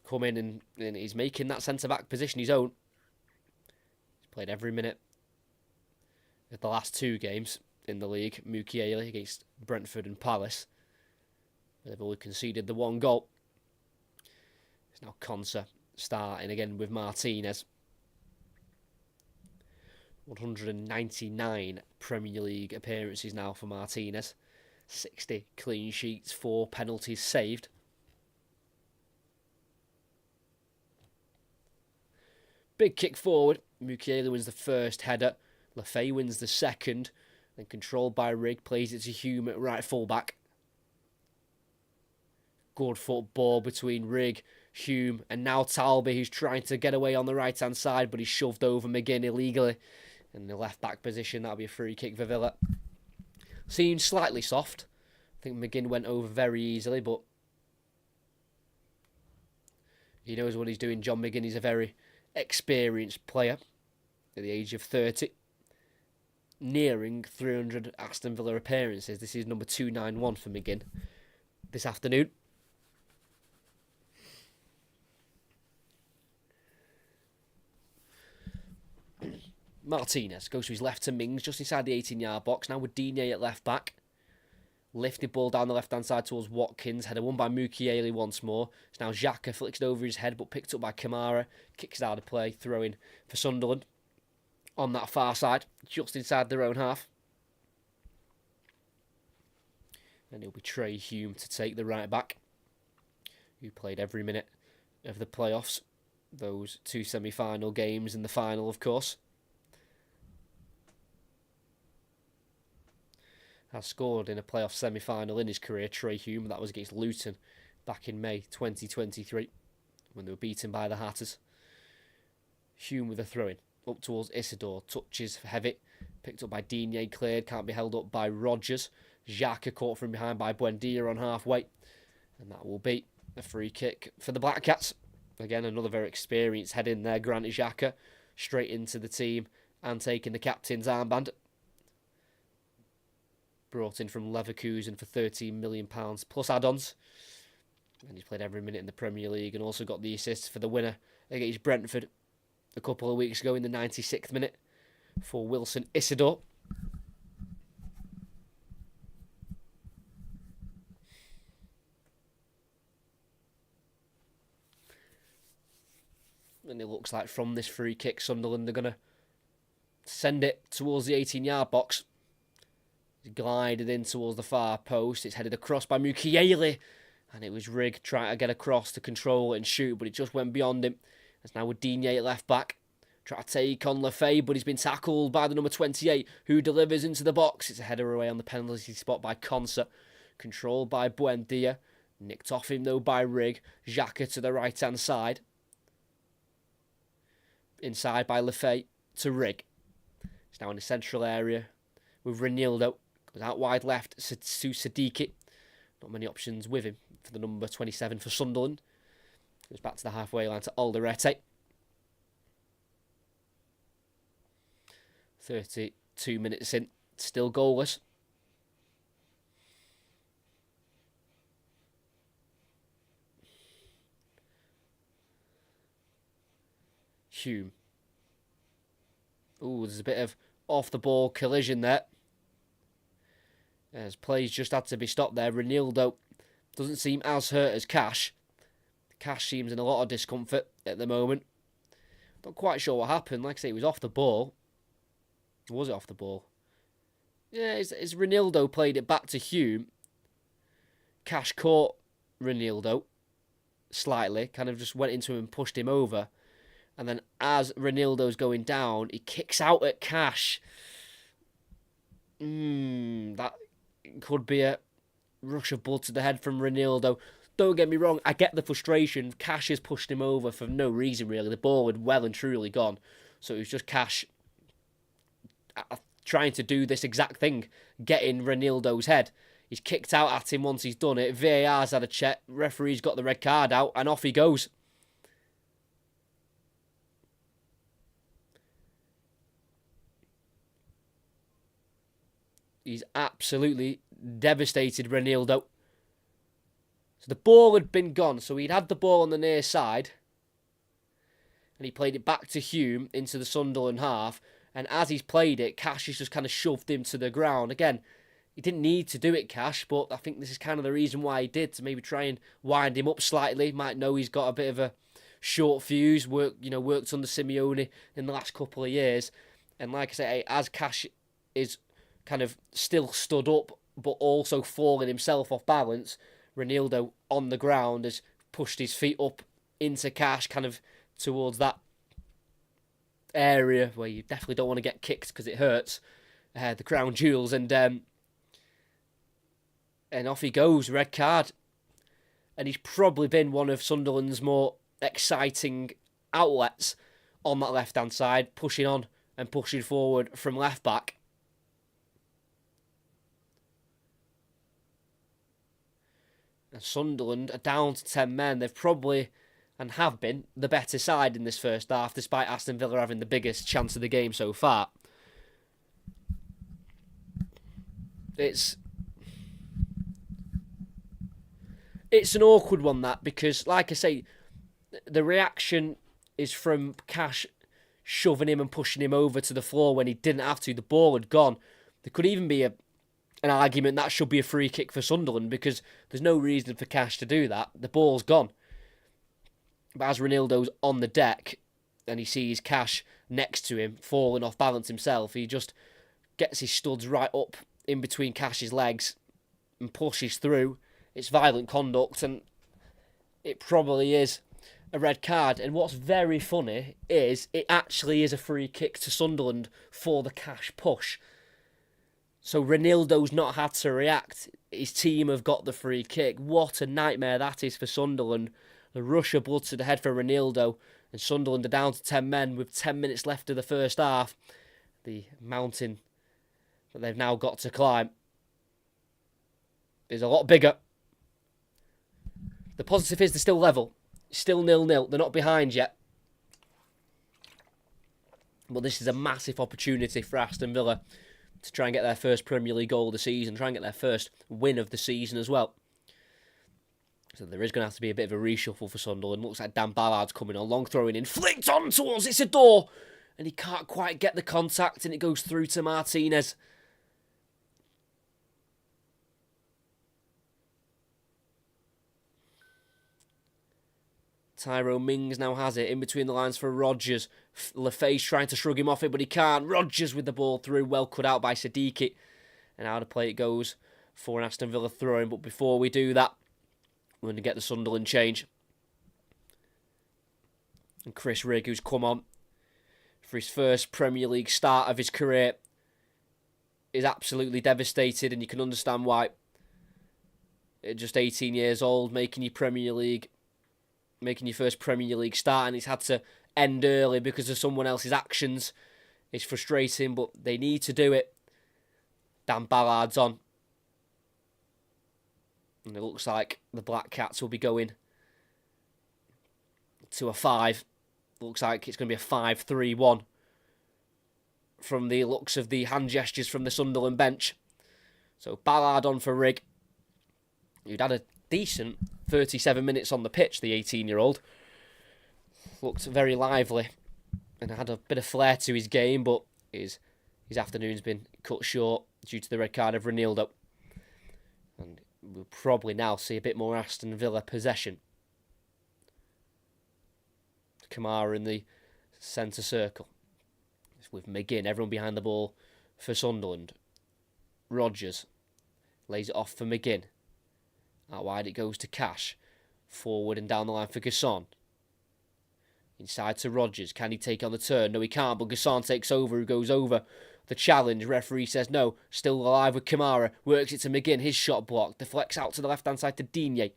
come in and he's making that centre-back position his own. He's played every minute of the last 2 games in the league. Mukiele against Brentford and Palace. They've only conceded the 1 goal. It's now Konsa starting again with Martinez. 199 Premier League appearances now for Martinez. 60 clean sheets, 4 penalties saved. Big kick forward. Mukiele wins the first header. Lefay wins the second. Then controlled by Rigg, plays it to Hume at right full-back. Good football between Rigg, Hume, and now Talby, who's trying to get away on the right-hand side, but he's shoved over McGinn illegally. In the left-back position, that'll be a free kick for Villa. Seems slightly soft. I think McGinn went over very easily, but he knows what he's doing. John McGinn is a very experienced player at the age of 30. Nearing 300 Aston Villa appearances. This is number 291 for McGinn this afternoon. Martinez goes to his left to Mings, just inside the 18-yard box. Now with Digne at left back. Lifted ball down the left-hand side towards Watkins. Header won by Mukiele once more. It's now Xhaka, flicks it over his head, but picked up by Kamara. Kicks it out of play, throwing for Sunderland. On that far side, just inside their own half. And it'll be Trey Hume to take the right back, who played every minute of the playoffs. Those 2 semi-final games and the final, of course. Has scored in a playoff semi-final in his career, Trey Hume. That was against Luton back in May 2023 when they were beaten by the Hatters. Hume with a throw-in up towards Isidore. Touches heavy. Picked up by Digne, cleared. Can't be held up by Rodgers. Xhaka caught from behind by Buendia on halfway. And that will be a free kick for the Black Cats. Again, another very experienced head in there. Granit Xhaka straight into the team and taking the captain's armband. Brought in from Leverkusen for £13 million plus add-ons. And he's played every minute in the Premier League and also got the assist for the winner against Brentford a couple of weeks ago in the 96th minute for Wilson Isidore. And it looks like from this free kick, Sunderland are going to send it towards the 18-yard box. It's glided in towards the far post. It's headed across by Mukiele. And it was Rigg trying to get across to control it and shoot, but it just went beyond him. It's now with Digne at left back. Try to take on Lefebvre, but he's been tackled by the number 28, who delivers into the box. It's a header away on the penalty spot by Conser. Controlled by Buendia. Nicked off him, though, by Rigg. Xhaka to the right-hand side. Inside by Lefebvre to Rigg. It's now in the central area with Renildo. Goes out wide left to Siddiqui. Not many options with him for the number 27 for Sunderland. Goes back to the halfway line to Alderete. 32 minutes in, still goalless. Hume. Ooh, there's a bit of off-the-ball collision there. As plays just had to be stopped there. Renildo doesn't seem as hurt as Cash. Cash seems in a lot of discomfort at the moment. Not quite sure what happened. Like I say, it was off the ball. Was it off the ball? Yeah, it's Renildo played it back to Hume. Cash caught Renildo slightly, kind of just went into him and pushed him over. And then as Renildo's going down, he kicks out at Cash. That could be a rush of blood to the head from Renildo. Don't get me wrong, I get the frustration. Cash has pushed him over for no reason, really. The ball had well and truly gone. So it was just Cash trying to do this exact thing, getting Renildo's head. He's kicked out at him once he's done it. VAR's had a check. Referee's got the red card out, and off he goes. He's absolutely devastated Renildo. So the ball had been gone. So he'd had the ball on the near side. And he played it back to Hume into the Sunderland half. And as he's played it, Cash has just kind of shoved him to the ground. Again, he didn't need to do it, Cash, but I think this is kind of the reason why he did, to maybe try and wind him up slightly. Might know he's got a bit of a short fuse, worked under Simeone in the last couple of years. And like I say, as Cash is kind of still stood up, but also falling himself off balance, Renildo on the ground has pushed his feet up into Cash, kind of towards that area where you definitely don't want to get kicked because it hurts, the crown jewels, and off he goes, red card. And he's probably been one of Sunderland's more exciting outlets on that left-hand side, pushing on and pushing forward from left-back. And Sunderland are down to 10 men. They've probably, and have been, the better side in this first half, despite Aston Villa having the biggest chance of the game so far. It's an awkward one, that, because, like I say, the reaction is from Cash shoving him and pushing him over to the floor when he didn't have to. The ball had gone. There could even be an argument that should be a free kick for Sunderland, because there's no reason for Cash to do that. The ball's gone. But as Renildo's on the deck and he sees Cash next to him, falling off balance himself, he just gets his studs right up in between Cash's legs and pushes through. It's violent conduct, and it probably is a red card. And what's very funny is it actually is a free kick to Sunderland for the Cash push. So Renildo's not had to react. His team have got the free kick. What a nightmare that is for Sunderland. The rush of blood to the head for Renildo. And Sunderland are down to 10 men with 10 minutes left of the first half. The mountain that they've now got to climb is a lot bigger. The positive is they're still level. Still 0-0. They're not behind yet. But this is a massive opportunity for Aston Villa to try and get their first Premier League goal of the season, try and get their first win of the season as well. So there is going to have to be a bit of a reshuffle for Sunderland. Looks like Dan Ballard's coming on, long throwing in, flicked on towards it's a door, and he can't quite get the contact, and it goes through to Martinez. Tyrone Mings now has it in between the lines for Rodgers. Lefebvre's trying to shrug him off it, but he can't. Rodgers with the ball through, well cut out by Siddiqui. And out of play it goes for an Aston Villa throw-in. But before we do that, We're going to get the Sunderland change. And Chris Rigg, who's come on for his first Premier League start of his career, is absolutely devastated, and you can understand why. At just 18 years old, making your first Premier League start, and he's had to end early because of someone else's actions. It's frustrating, but they need to do it. Dan Ballard's on. And it looks like the Black Cats will be going to a 5. Looks like it's going to be a 5-3-1 from the looks of the hand gestures from the Sunderland bench. So Ballard on for Rigg, who'd had a decent 37 minutes on the pitch, the 18-year-old. Looked very lively and had a bit of flair to his game, but his afternoon's been cut short due to the red card of Ronaldo. And we'll probably now see a bit more Aston Villa possession. Kamara in the centre circle. With McGinn, everyone behind the ball for Sunderland. Rodgers lays it off for McGinn. Out wide it goes to Cash. Forward and down the line for Gasson. Inside to Rodgers. Can he take on the turn? No, he can't, but Gasson takes over, who goes over the challenge. Referee says no. Still alive with Kamara. Works it to McGinn. His shot blocked. Deflects out to the left-hand side to Digne.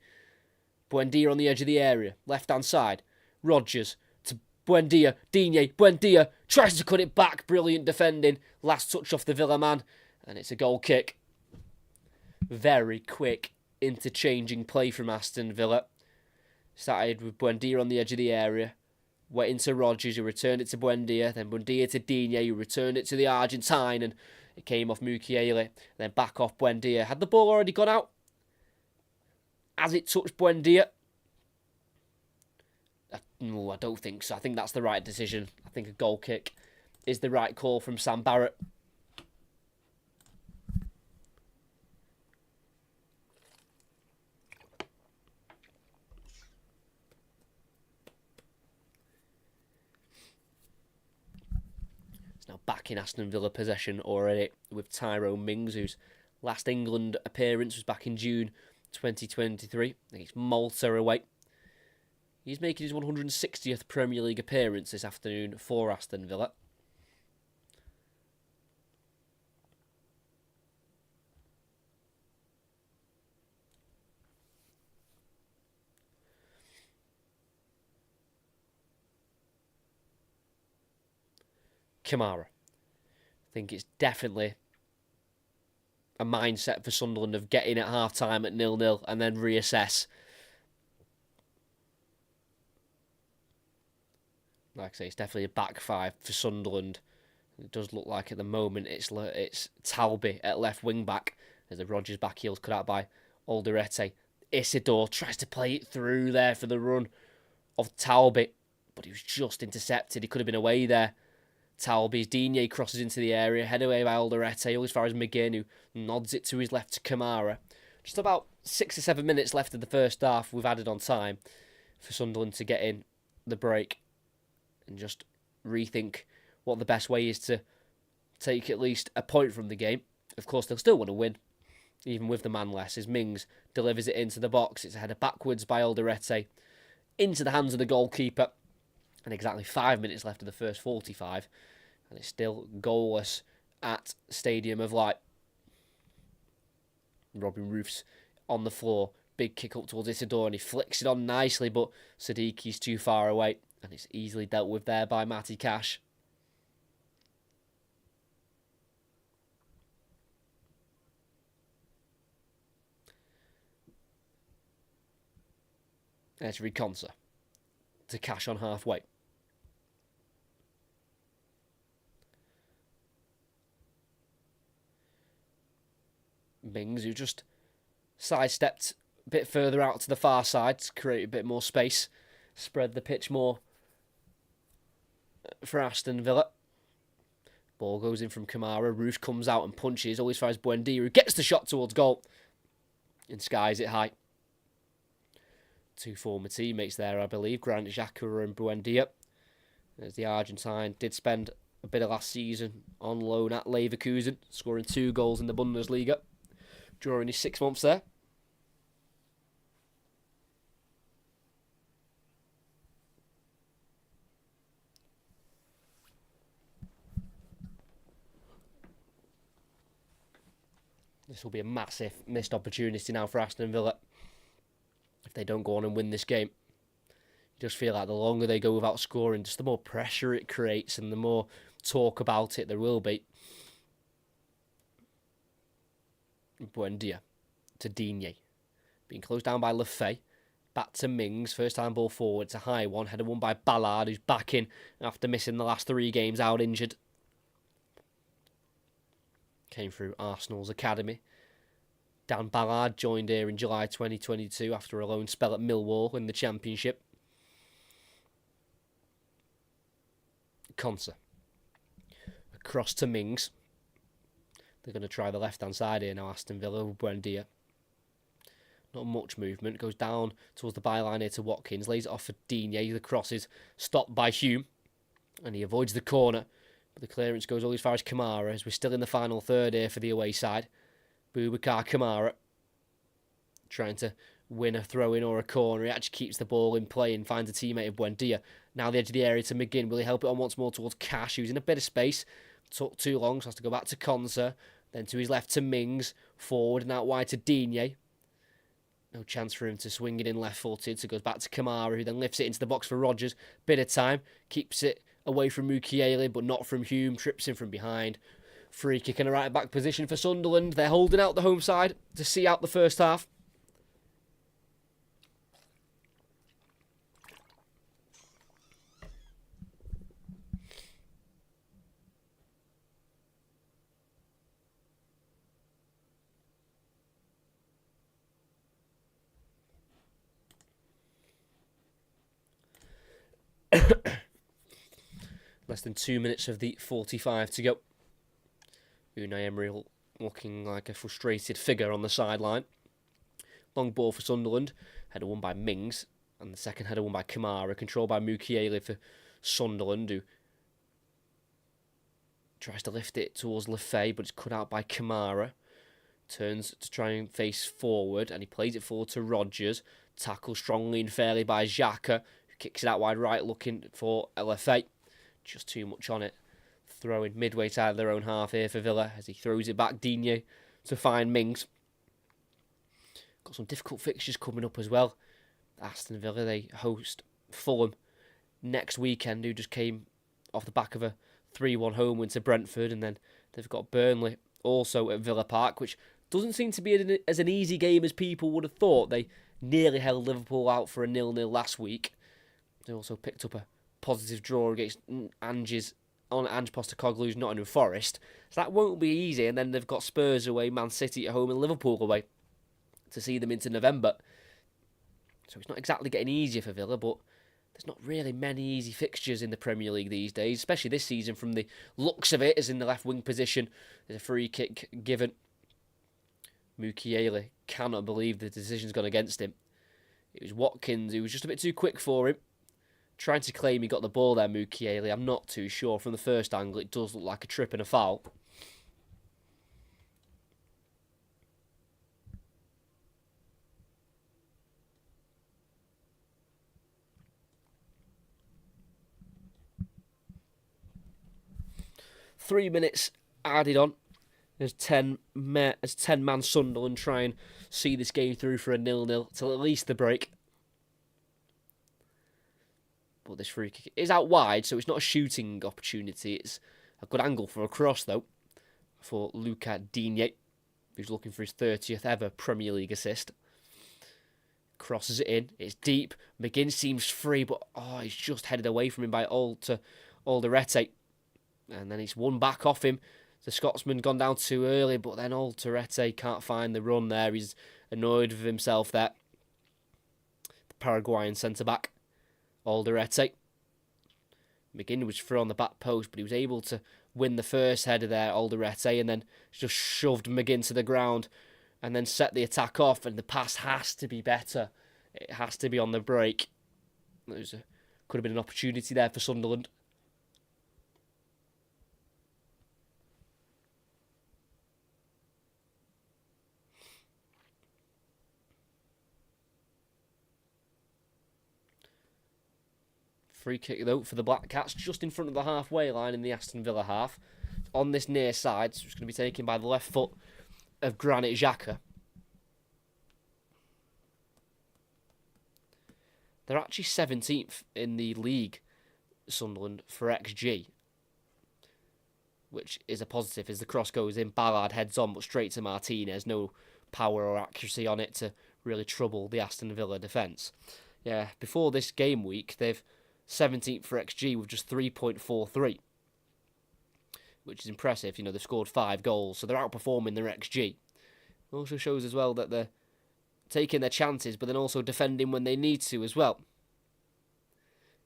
Buendia on the edge of the area. Left-hand side. Rodgers to Buendia. Digne. Buendia tries to cut it back. Brilliant defending. Last touch off the Villa man. And it's a goal kick. Very quick interchanging play from Aston Villa. Started with Buendia on the edge of the area. Went into Rodgers, who returned it to Buendia. Then Buendia to Digne, who returned it to the Argentine. And it came off Mukiele. Then back off Buendia. Had the ball already gone out? As it touched Buendia? No, I don't think so. I think that's the right decision. I think a goal kick is the right call from Sam Barrett. It's now back in Aston Villa possession already with Tyrone Mings, whose last England appearance was back in June 2023 against Malta away. He's making his 160th Premier League appearance this afternoon for Aston Villa. Kamara. I think it's definitely a mindset for Sunderland of getting at half-time at 0-0 and then reassess. Like I say, it's definitely a back 5 for Sunderland. It does look like at the moment it's Talby at left wing back as the Rodgers back heel's cut out by Alderete. Isidore tries to play it through there for the run of Talby, but he was just intercepted. He could have been away there. Talby's Digne crosses into the area, head away by Alderete, all as far as McGinn, who nods it to his left to Kamara. Just about 6 or 7 minutes left of the first half. We've added on time for Sunderland to get in the break and just rethink what the best way is to take at least a point from the game. Of course, they'll still want to win, even with the man less, as Mings delivers it into the box. It's a header backwards by Alderete into the hands of the goalkeeper. And exactly 5 minutes left of the first 45. And it's still goalless at Stadium of Light. Robin Roof's on the floor. Big kick up towards Isidore, and he flicks it on nicely, but Sadiqi's too far away. And it's easily dealt with there by Matty Cash. There's Reconsa to Cash on halfway. Mings, who just sidestepped a bit further out to the far side to create a bit more space, spread the pitch more for Aston Villa. Ball goes in from Kamara. Roof comes out and punches. Always fires Buendia, who gets the shot towards goal and skies it high. 2 former teammates there, I believe, Granit Xhaka and Buendia. As the Argentine did spend a bit of last season on loan at Leverkusen, scoring 2 goals in the Bundesliga during his 6 months there. This will be a massive missed opportunity now for Aston Villa if they don't go on and win this game. You just feel like the longer they go without scoring, just the more pressure it creates and the more talk about it there will be. Buendia to Digne. Being closed down by Lefebvre. Back to Mings. First time ball forward. It's a high one. Header won by Ballard, who's back in after missing the last 3 games out injured. Came through Arsenal's academy. Dan Ballard joined here in July 2022 after a loan spell at Millwall in the Championship. Konsa. Across to Mings. They're going to try the left-hand side here now, Aston Villa with Buendia. Not much movement. Goes down towards the byline here to Watkins. Lays it off for Digne. The cross is stopped by Hume. And he avoids the corner. But the clearance goes all as far as Kamara, as we're still in the final third here for the away side. Boubacar Kamara trying to win a throw-in or a corner. He actually keeps the ball in play and finds a teammate of Buendia. Now the edge of the area to McGinn. Will he help it on once more towards Cash, who's in a bit of space? Took too long, so has to go back to Konsa. Then to his left to Mings. Forward and out wide to Digne. No chance for him to swing it in left-footed, so goes back to Kamara, who then lifts it into the box for Rodgers. Bit of time. Keeps it away from Mukiele, but not from Hume. Trips him from behind. Free kick in a right-back position for Sunderland. They're holding out the home side to see out the first half. Less than 2 minutes of the 45 to go. Unai Emery looking like a frustrated figure on the sideline. Long ball for Sunderland. Header won by Mings. And the second header won by Kamara. Controlled by Mukiele for Sunderland, who tries to lift it towards Lefebvre, but it's cut out by Kamara. Turns to try and face forward, and he plays it forward to Rodgers. Tackled strongly and fairly by Xhaka, who kicks it out wide right, looking for Lefebvre. Just too much on it. Throwing midway side of their own half here for Villa as he throws it back. Digne to find Mings. Got some difficult fixtures coming up as well. Aston Villa, they host Fulham next weekend, who just came off the back of a 3-1 home win to Brentford, and then they've got Burnley also at Villa Park, which doesn't seem to be as an easy game as people would have thought. They nearly held Liverpool out for a 0-0 last week. They also picked up a positive draw against Ange Postecoglou's Nottingham Forest. So that won't be easy. And then they've got Spurs away, Man City at home and Liverpool away to see them into November. So it's not exactly getting easier for Villa, but there's not really many easy fixtures in the Premier League these days, especially this season from the looks of it, as in the left wing position. There's a free kick given. Mukiele cannot believe the decision's gone against him. It was Watkins who was just a bit too quick for him. Trying to claim he got the ball there, Mukiele. I'm not too sure. From the first angle, it does look like a trip and a foul. Three minutes added on as 10-man Sunderland try and see this game through for a 0-0 till at least the break. But this free kick is out wide, so it's not a shooting opportunity. It's a good angle for a cross, though, for Luca Digne, who's looking for his 30th ever Premier League assist. Crosses it in. It's deep. McGinn seems free, but he's just headed away from him by Alderete. And then it's won back off him. The Scotsman gone down too early, but then Alderete can't find the run there. He's annoyed with himself there. The Paraguayan centre-back. Alderete. McGinn was through on the back post, but he was able to win the first header there, Alderete, and then just shoved McGinn to the ground and then set the attack off, and the pass has to be better. It has to be on the break. Could have been an opportunity there for Sunderland. Free kick, though, for the Black Cats, just in front of the halfway line in the Aston Villa half. On this near side, so it's going to be taken by the left foot of Granit Xhaka. They're actually 17th in the league, Sunderland, for XG, which is a positive as the cross goes in. Ballard heads on, but straight to Martinez. No power or accuracy on it to really trouble the Aston Villa defence. Yeah, before this game week, they've 17th for XG with just 3.43, which is impressive. You know, they've scored 5 goals, so they're outperforming their XG. It also shows as well that they're taking their chances, but then also defending when they need to as well.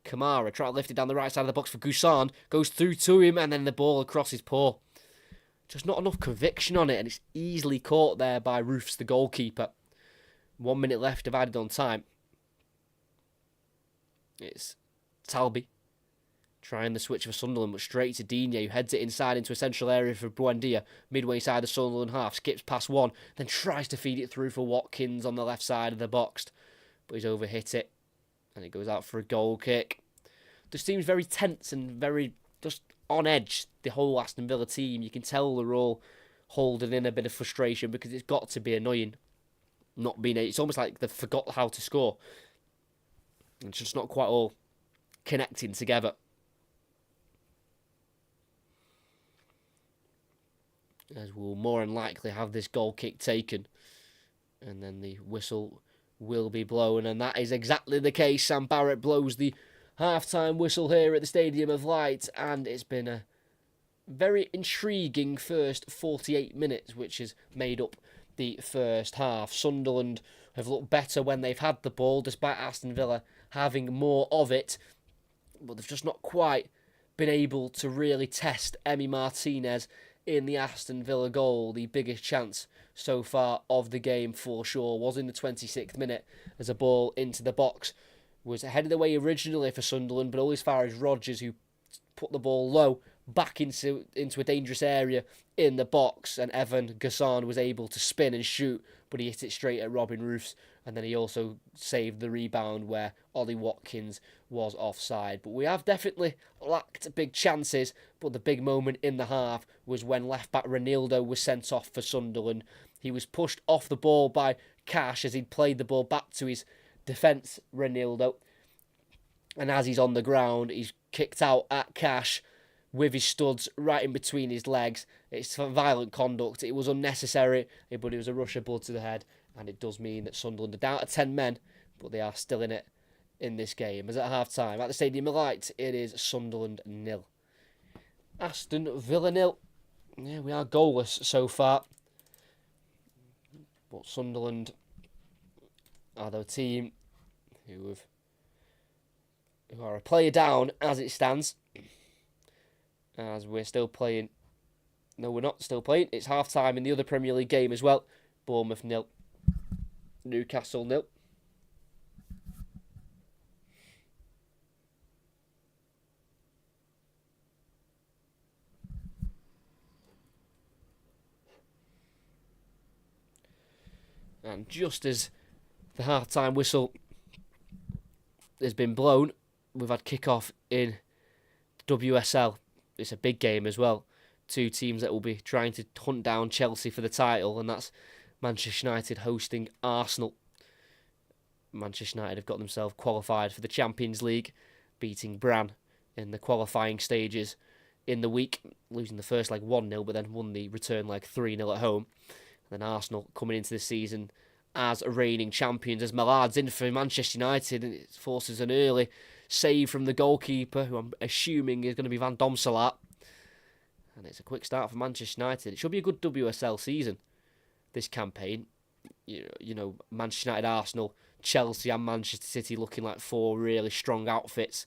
Kamara trying to lift it down the right side of the box for Gusan, goes through to him, and then the ball across his paw. Just not enough conviction on it, and it's easily caught there by Roofs, the goalkeeper. 1 minute left of added on time. It's Talby trying the switch for Sunderland, but straight to Digne, who heads it inside into a central area for Buendia, midway side of Sunderland half, skips past one, then tries to feed it through for Watkins on the left side of the box, but he's overhit it, and it goes out for a goal kick. This seems very tense and very just on edge, the whole Aston Villa team. You can tell they're all holding in a bit of frustration because it's got to be annoying not being. It's almost like they've forgot how to score. It's just not quite all connecting together. As we'll more than likely have this goal kick taken, and then the whistle will be blown, and that is exactly the case. Sam Barrett blows the half-time whistle here at the Stadium of Light, and it's been a very intriguing first 48 minutes, which has made up the first half. Sunderland have looked better when they've had the ball, despite Aston Villa having more of it, but they've just not quite been able to really test Emi Martinez in the Aston Villa goal. The biggest chance so far of the game for sure was in the 26th minute as a ball into the box was headed away originally for Sunderland, but always far as Rodgers, who put the ball low back into a dangerous area in the box, and Evan Gassan was able to spin and shoot, but he hit it straight at Robin Roofs, and then he also saved the rebound where Ollie Watkins was offside. But we have definitely lacked big chances, but the big moment in the half was when left-back Ronaldo was sent off for Sunderland. He was pushed off the ball by Cash as he'd played the ball back to his defence, Ronaldo, and as he's on the ground, he's kicked out at Cash with his studs right in between his legs. It's violent conduct. It was unnecessary, but it was a rush of blood to the head, and it does mean that Sunderland are down to 10 men, but they are still in it in this game. As at half-time, at the Stadium of Light, it is Sunderland 0. Aston Villa 0. Yeah, we are goalless so far, but Sunderland are the team who are a player down as it stands. As we're still playing. No, we're not still playing. It's half-time in the other Premier League game as well. Bournemouth 0. Newcastle 0. And just as the half-time whistle has been blown, we've had kick-off in WSL. It's a big game as well. Two teams that will be trying to hunt down Chelsea for the title, and that's Manchester United hosting Arsenal. Manchester United have got themselves qualified for the Champions League, beating Brann in the qualifying stages in the week, losing the first leg 1-0, but then won the return leg 3-0 at home. And then Arsenal coming into this season as reigning champions, as Mallard's in for Manchester United, and it forces an early save from the goalkeeper, who I'm assuming is going to be Van Domselaar. And it's a quick start for Manchester United. It should be a good WSL season, this campaign. You know, Manchester United, Arsenal, Chelsea and Manchester City looking like 4 really strong outfits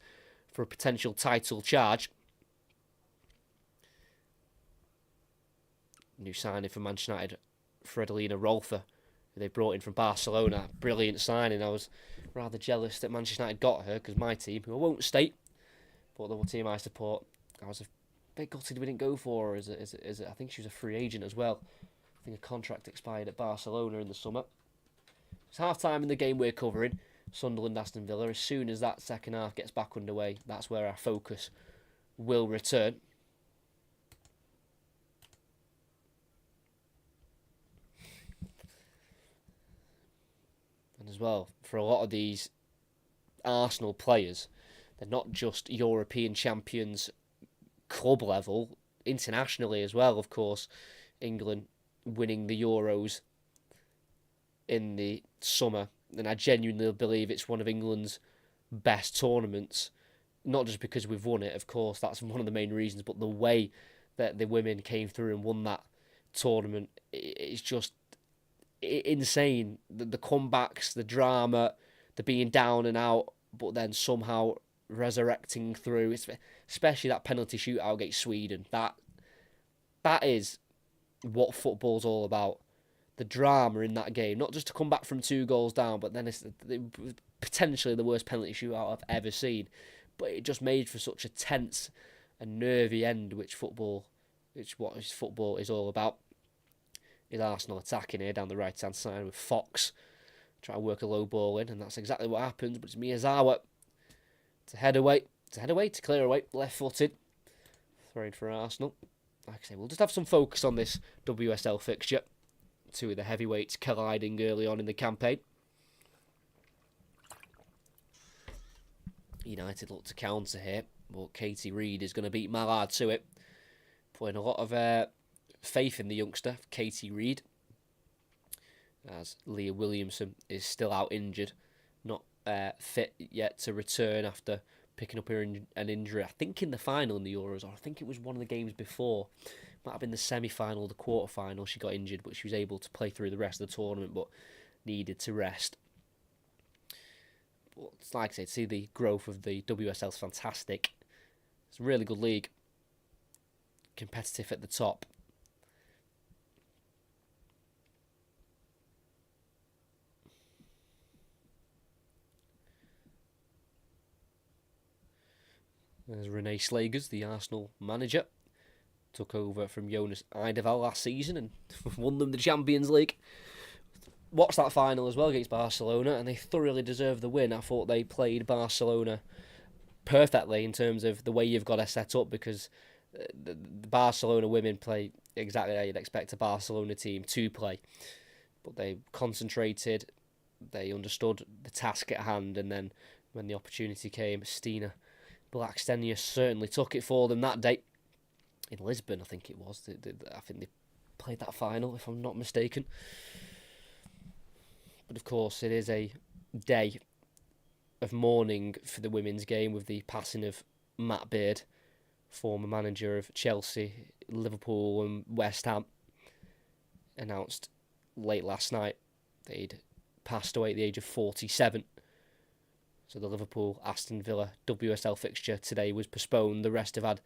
for a potential title charge. New signing for Manchester United, Fredolina Rolfer, who they brought in from Barcelona. Brilliant signing. I was rather jealous that Manchester United got her, because my team, who I won't state, but the team I support, I was a bit gutted we didn't go for her. I think she was a free agent as well. I think a contract expired at Barcelona in the summer. It's half-time in the game we're covering, Sunderland, Aston Villa. As soon as that second half gets back underway, that's where our focus will return. And as well, for a lot of these Arsenal players, they're not just European champions club level, internationally as well, of course. England winning the Euros in the summer, and I genuinely believe it's one of England's best tournaments. Not just because we've won it, of course, that's one of the main reasons, but the way that the women came through and won that tournament is just insane. The comebacks, the drama, the being down and out, but then somehow resurrecting through. Especially that penalty shootout against Sweden. That is what football's all about. The drama in that game, not just to come back from 2 goals down, but then it's potentially the worst penalty shootout I've ever seen. But it just made for such a tense and nervy end, which what football is all about. Is Arsenal attacking here down the right hand side with Fox trying to work a low ball in, and that's exactly what happens. But it's Miyazawa to head away, to clear away, left footed, throwing for Arsenal. Like I say, we'll just have some focus on this WSL fixture. 2 of the heavyweights colliding early on in the campaign. United look to counter here, but Katie Reid is going to beat Mallard to it. Putting a lot of faith in the youngster, Katie Reid, as Leah Williamson is still out injured, not fit yet to return after picking up an injury, I think in the final in the Euros, or I think it was one of the games before. Might have been the semi-final, the quarter-final, she got injured, but she was able to play through the rest of the tournament, but needed to rest. But like I said, to see the growth of the WSL is fantastic. It's a really good league. Competitive at the top. There's Renee Slagers, the Arsenal manager. Took over from Jonas Eidevall last season and won them the Champions League. Watched that final as well against Barcelona, and they thoroughly deserved the win. I thought they played Barcelona perfectly in terms of the way you've got to set up, because the Barcelona women play exactly how you'd expect a Barcelona team to play. But they concentrated, they understood the task at hand, and then when the opportunity came, Stina Blackstenius certainly took it for them that day. In Lisbon, I think it was. I think they played that final, if I'm not mistaken. But of course, it is a day of mourning for the women's game with the passing of Matt Beard, former manager of Chelsea, Liverpool and West Ham. Announced late last night they'd passed away at the age of 47. So the Liverpool Aston Villa WSL fixture today was postponed. The rest have had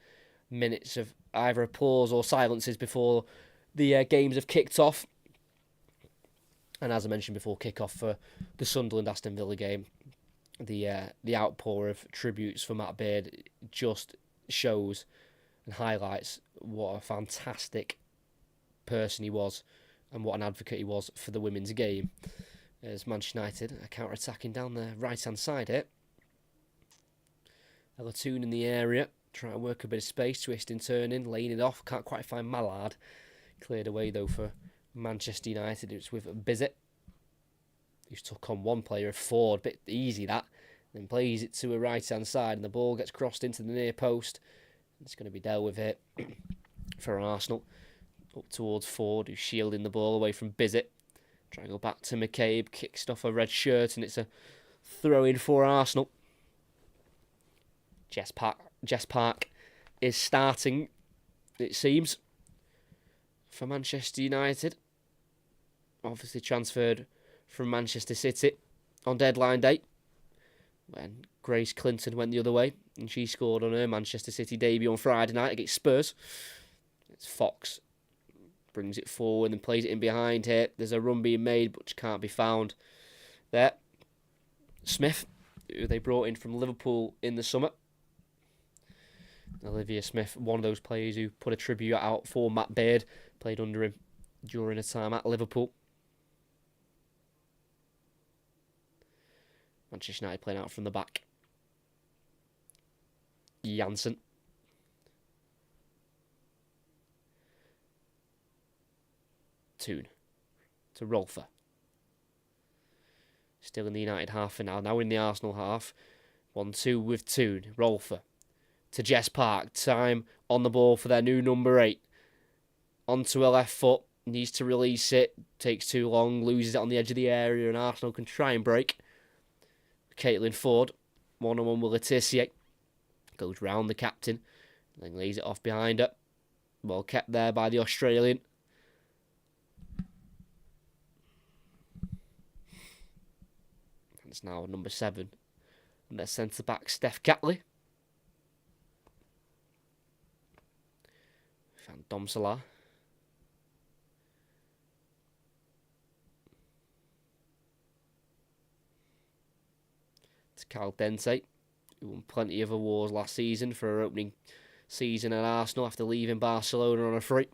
minutes of either applause or silences before the games have kicked off. And as I mentioned before, kick-off for the Sunderland Aston Villa game, the outpour of tributes for Matt Beard just shows and highlights what a fantastic person he was and what an advocate he was for the women's game. As Manchester United are counter-attacking down the right-hand side here. Ella Toon in the area, trying to work a bit of space, twisting, turning, laying it off. Can't quite find Mallard. Cleared away though for Manchester United. It's with Bizet, who's took on one player of Ford. Bit easy that. Then plays it to a right-hand side, and the ball gets crossed into the near post. It's going to be dealt with here for Arsenal. Up towards Ford, who's shielding the ball away from Bizet. Trying to go back to McCabe, kicks off a red shirt, and it's a throw-in for Arsenal. Jess Park is starting, it seems, for Manchester United. Obviously transferred from Manchester City on deadline day, when Grace Clinton went the other way, and she scored on her Manchester City debut on Friday night against Spurs. It's Fox. Brings it forward and plays it in behind here. There's a run being made, but which can't be found there. Smith, who they brought in from Liverpool in the summer. Olivia Smith, one of those players who put a tribute out for Matt Beard, played under him during a time at Liverpool. Manchester United playing out from the back. Janssen. Toon to Rolfer. Still in the United half for now. Now in the Arsenal half. 1-2 with Toon. Rolfer to Jess Park. Time on the ball for their new number 8. Onto her left foot. Needs to release it. Takes too long. Loses it on the edge of the area. And Arsenal can try and break. Caitlin Ford. 1-on-1 with Letitia. Goes round the captain. Then lays it off behind her. Well kept there by the Australian. It's now number 7. And their centre back, Steph Catley. Found Dom Salah. To Cal Dente, who won plenty of awards last season for her opening season at Arsenal after leaving Barcelona on a free.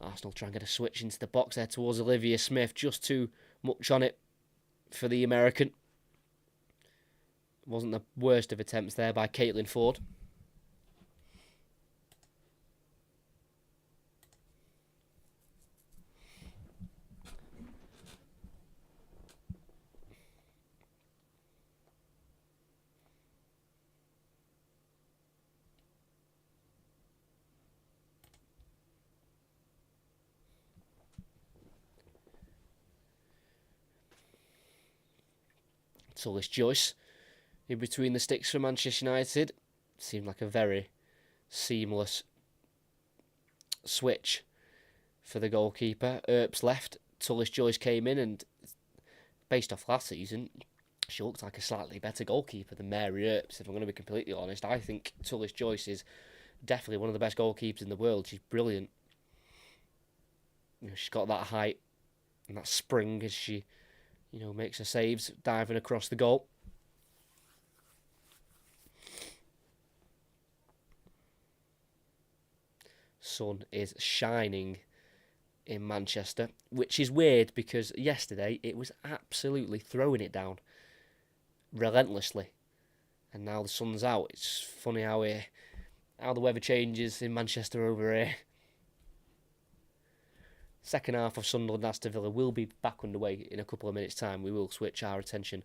Arsenal trying to get a switch into the box there towards Olivia Smith. Just too much on it for the American. Wasn't the worst of attempts there by Caitlin Ford. Tullis Joyce in between the sticks for Manchester United. Seemed like a very seamless switch for the goalkeeper. Earps left, Tullis Joyce came in, and based off last season, she looked like a slightly better goalkeeper than Mary Earps, if I'm going to be completely honest. I think Tullis Joyce is definitely one of the best goalkeepers in the world. She's brilliant. She's got that height and that spring as she makes her saves, diving across the goal. Sun is shining in Manchester, which is weird because yesterday it was absolutely throwing it down relentlessly. And now the sun's out. It's funny how the weather changes in Manchester over here. Second half of Sunderland Aston Villa will be back underway in a couple of minutes' time. We will switch our attention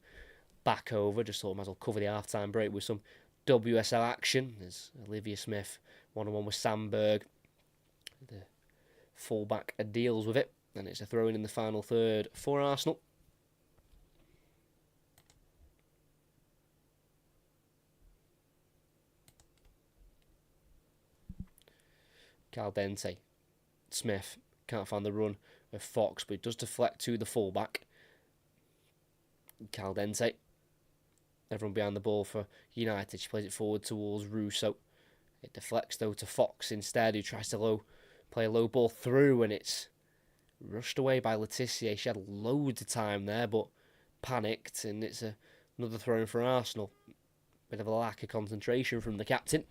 back over. Just thought I might as well cover the half-time break with some WSL action. There's Olivia Smith, 1-on-1 with Sandberg. The fullback deals with it, and it's a throw-in the final third for Arsenal. Caldente, Smith. Can't find the run of Fox, but it does deflect to the fullback. Caldente. Everyone behind the ball for United. She plays it forward towards Russo. It deflects, though, to Fox instead, who tries to play a low ball through, and it's rushed away by Letitia. She had loads of time there, but panicked, and it's another throw for Arsenal. Bit of a lack of concentration from the captain.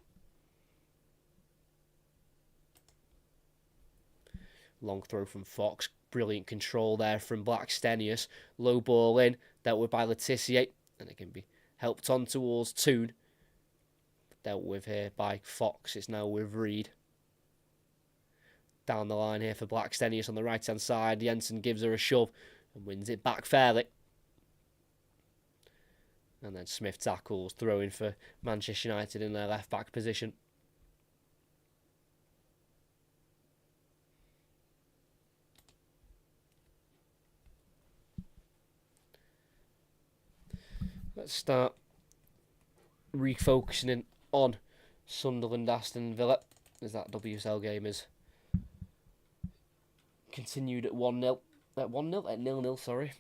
Long throw from Fox. Brilliant control there from Blackstenius. Low ball in. Dealt with by Letitia. And it can be helped on towards Toon. Dealt with here by Fox. It's now with Reed. Down the line here for Blackstenius on the right-hand side. Jensen gives her a shove and wins it back fairly. And then Smith tackles, throwing for Manchester United in their left-back position. Let's start refocusing on Sunderland Aston Villa, as that WSL game is continued at 1-0. At 1-0? At 0-0, sorry.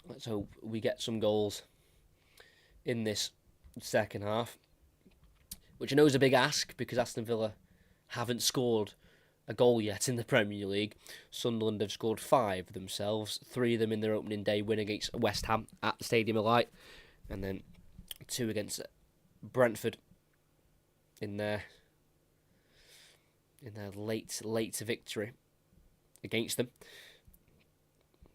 Let's hope we get some goals in this second half, which I know is a big ask because Aston Villa haven't scored a goal yet in the Premier League. Sunderland have scored 5 themselves, 3 of them in their opening day win against West Ham at the Stadium of Light, and then 2 against Brentford in their late victory against them.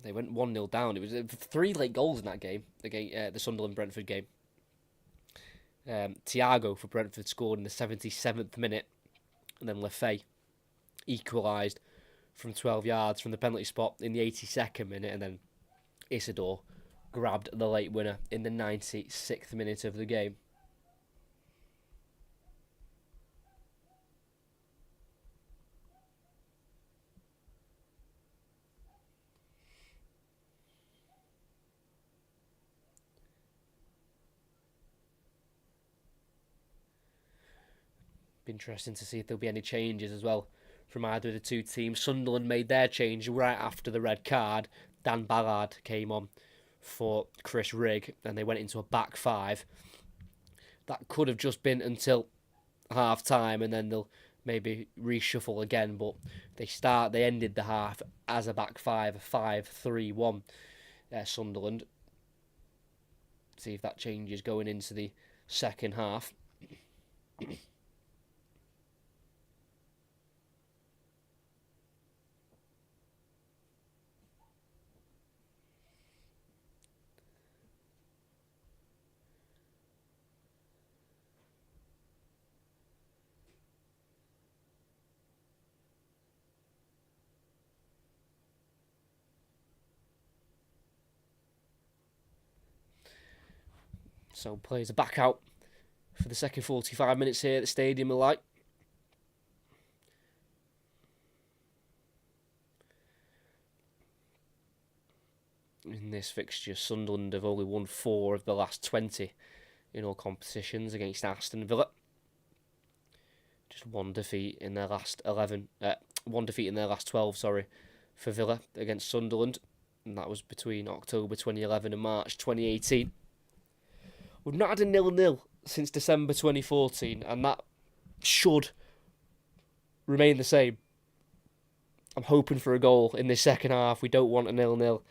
They went 1-0 down. It was 3 late goals in that game, the Sunderland-Brentford game. Thiago for Brentford scored in the 77th minute, and then Lefay equalised from 12 yards from the penalty spot in the 82nd minute, and then Isidore grabbed the late winner in the 96th minute of the game. Be interesting to see if there'll be any changes as well from either of the two teams. Sunderland made their change right after the red card. Dan Ballard came on for Chris Rigg, and they went into a back five. That could have just been until half time, and then they'll maybe reshuffle again. But they ended the half as a back five, 5-3-1. Sunderland. See if that changes going into the second half. So players are back out for the second 45 minutes here at the Stadium of Light. In this fixture, Sunderland have only won 4 of the last 20 in all competitions against Aston Villa. Just one defeat in their last 12, for Villa against Sunderland, and that was between October 2011 and March 2018. We've not had a 0-0 since December 2014, and that should remain the same. I'm hoping for a goal in this second half. We don't want a 0-0.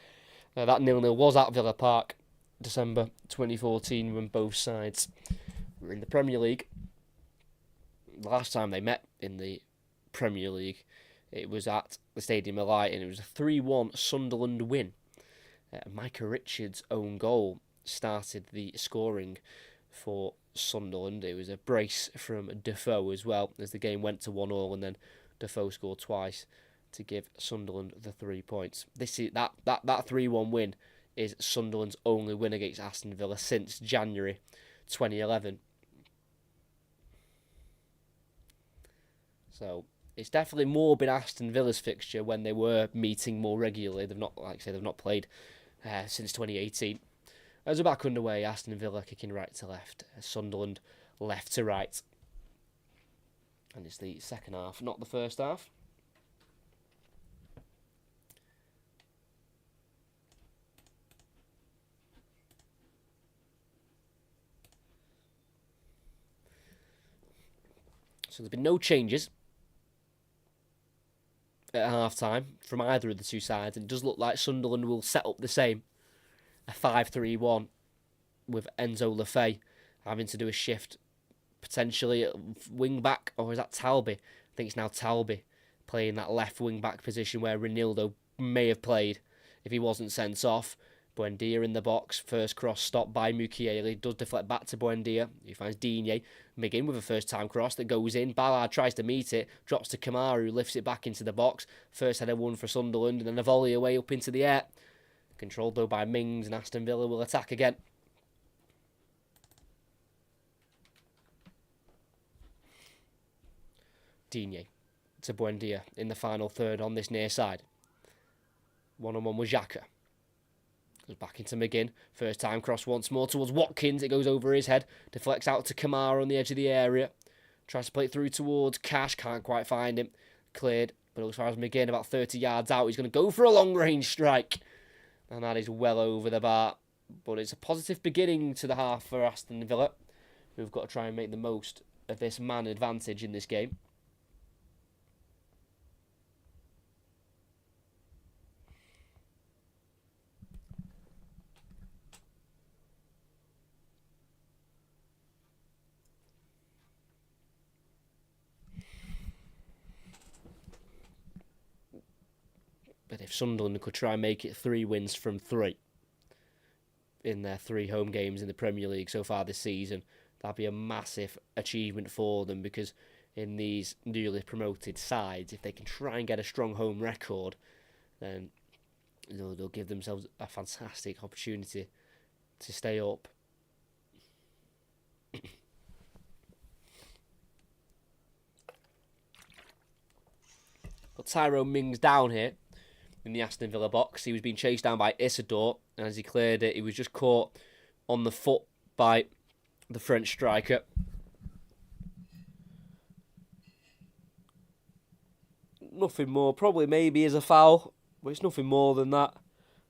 That 0-0 was at Villa Park, December 2014, when both sides were in the Premier League. The last time they met in the Premier League, it was at the Stadium of Light, and it was a 3-1 Sunderland win. Micah Richards' own goal started the scoring for Sunderland. It was a brace from Defoe as well, as the game went to 1-1, and then Defoe scored twice to give Sunderland the 3 points. This is that 3-1 win is Sunderland's only win against Aston Villa since January 2011. So it's definitely more been Aston Villa's fixture when they were meeting more regularly. They've not played since 2018. As we're back underway, Aston Villa kicking right to left, Sunderland left to right. And it's the second half, not the first half. So there's been no changes at half-time from either of the two sides. And it does look like Sunderland will set up the same. A 5-3-1 with Enzo Lefay having to do a shift potentially at wing back, or is that Talby? I think it's now Talby playing that left wing back position where Ronaldo may have played if he wasn't sent off. Buendia in the box, first cross stopped by Mukiele, does deflect back to Buendia, he finds Digne, McGinn with a first time cross that goes in, Ballard tries to meet it, drops to Kamara who lifts it back into the box, first header one for Sunderland, and then a volley away up into the air. Controlled though by Mings, and Aston Villa will attack again. Digne to Buendia in the final third on this near side. 1-on-1 with Xhaka. Goes back into McGinn. First time cross once more towards Watkins. It goes over his head. Deflects out to Kamara on the edge of the area. Tries to play it through towards Cash. Can't quite find him. Cleared. But as far as McGinn, about 30 yards out, he's going to go for a long range strike. And that is well over the bar. But it's a positive beginning to the half for Aston Villa, who've got to try and make the most of this man advantage in this game. But if Sunderland could try and make it 3 wins from 3 in their 3 home games in the Premier League so far this season, that'd be a massive achievement for them, because in these newly promoted sides, if they can try and get a strong home record, then they'll give themselves a fantastic opportunity to stay up. Got Tyrone Mings down here in the Aston Villa box. He was being chased down by Isidore, and as he cleared it, he was just caught on the foot by the French striker. Nothing more. Probably maybe as a foul, but it's nothing more than that.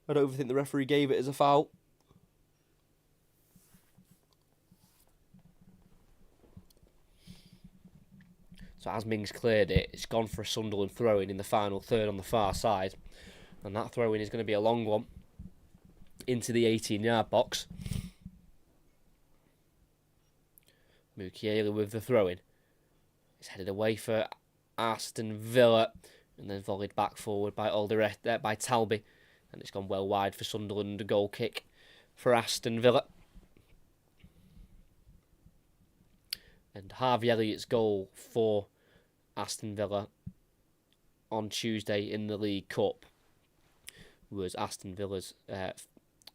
I don't even think the referee gave it as a foul. So as Mings cleared it, it's gone for a Sunderland throw-in in the final third on the far side. And that throw-in is going to be a long one into the 18-yard box. Mukiele with the throw-in. It's headed away for Aston Villa and then volleyed back forward by by Talby. And it's gone well wide for Sunderland. A goal kick for Aston Villa. And Harvey Elliott's goal for Aston Villa on Tuesday in the League Cup was Aston Villa's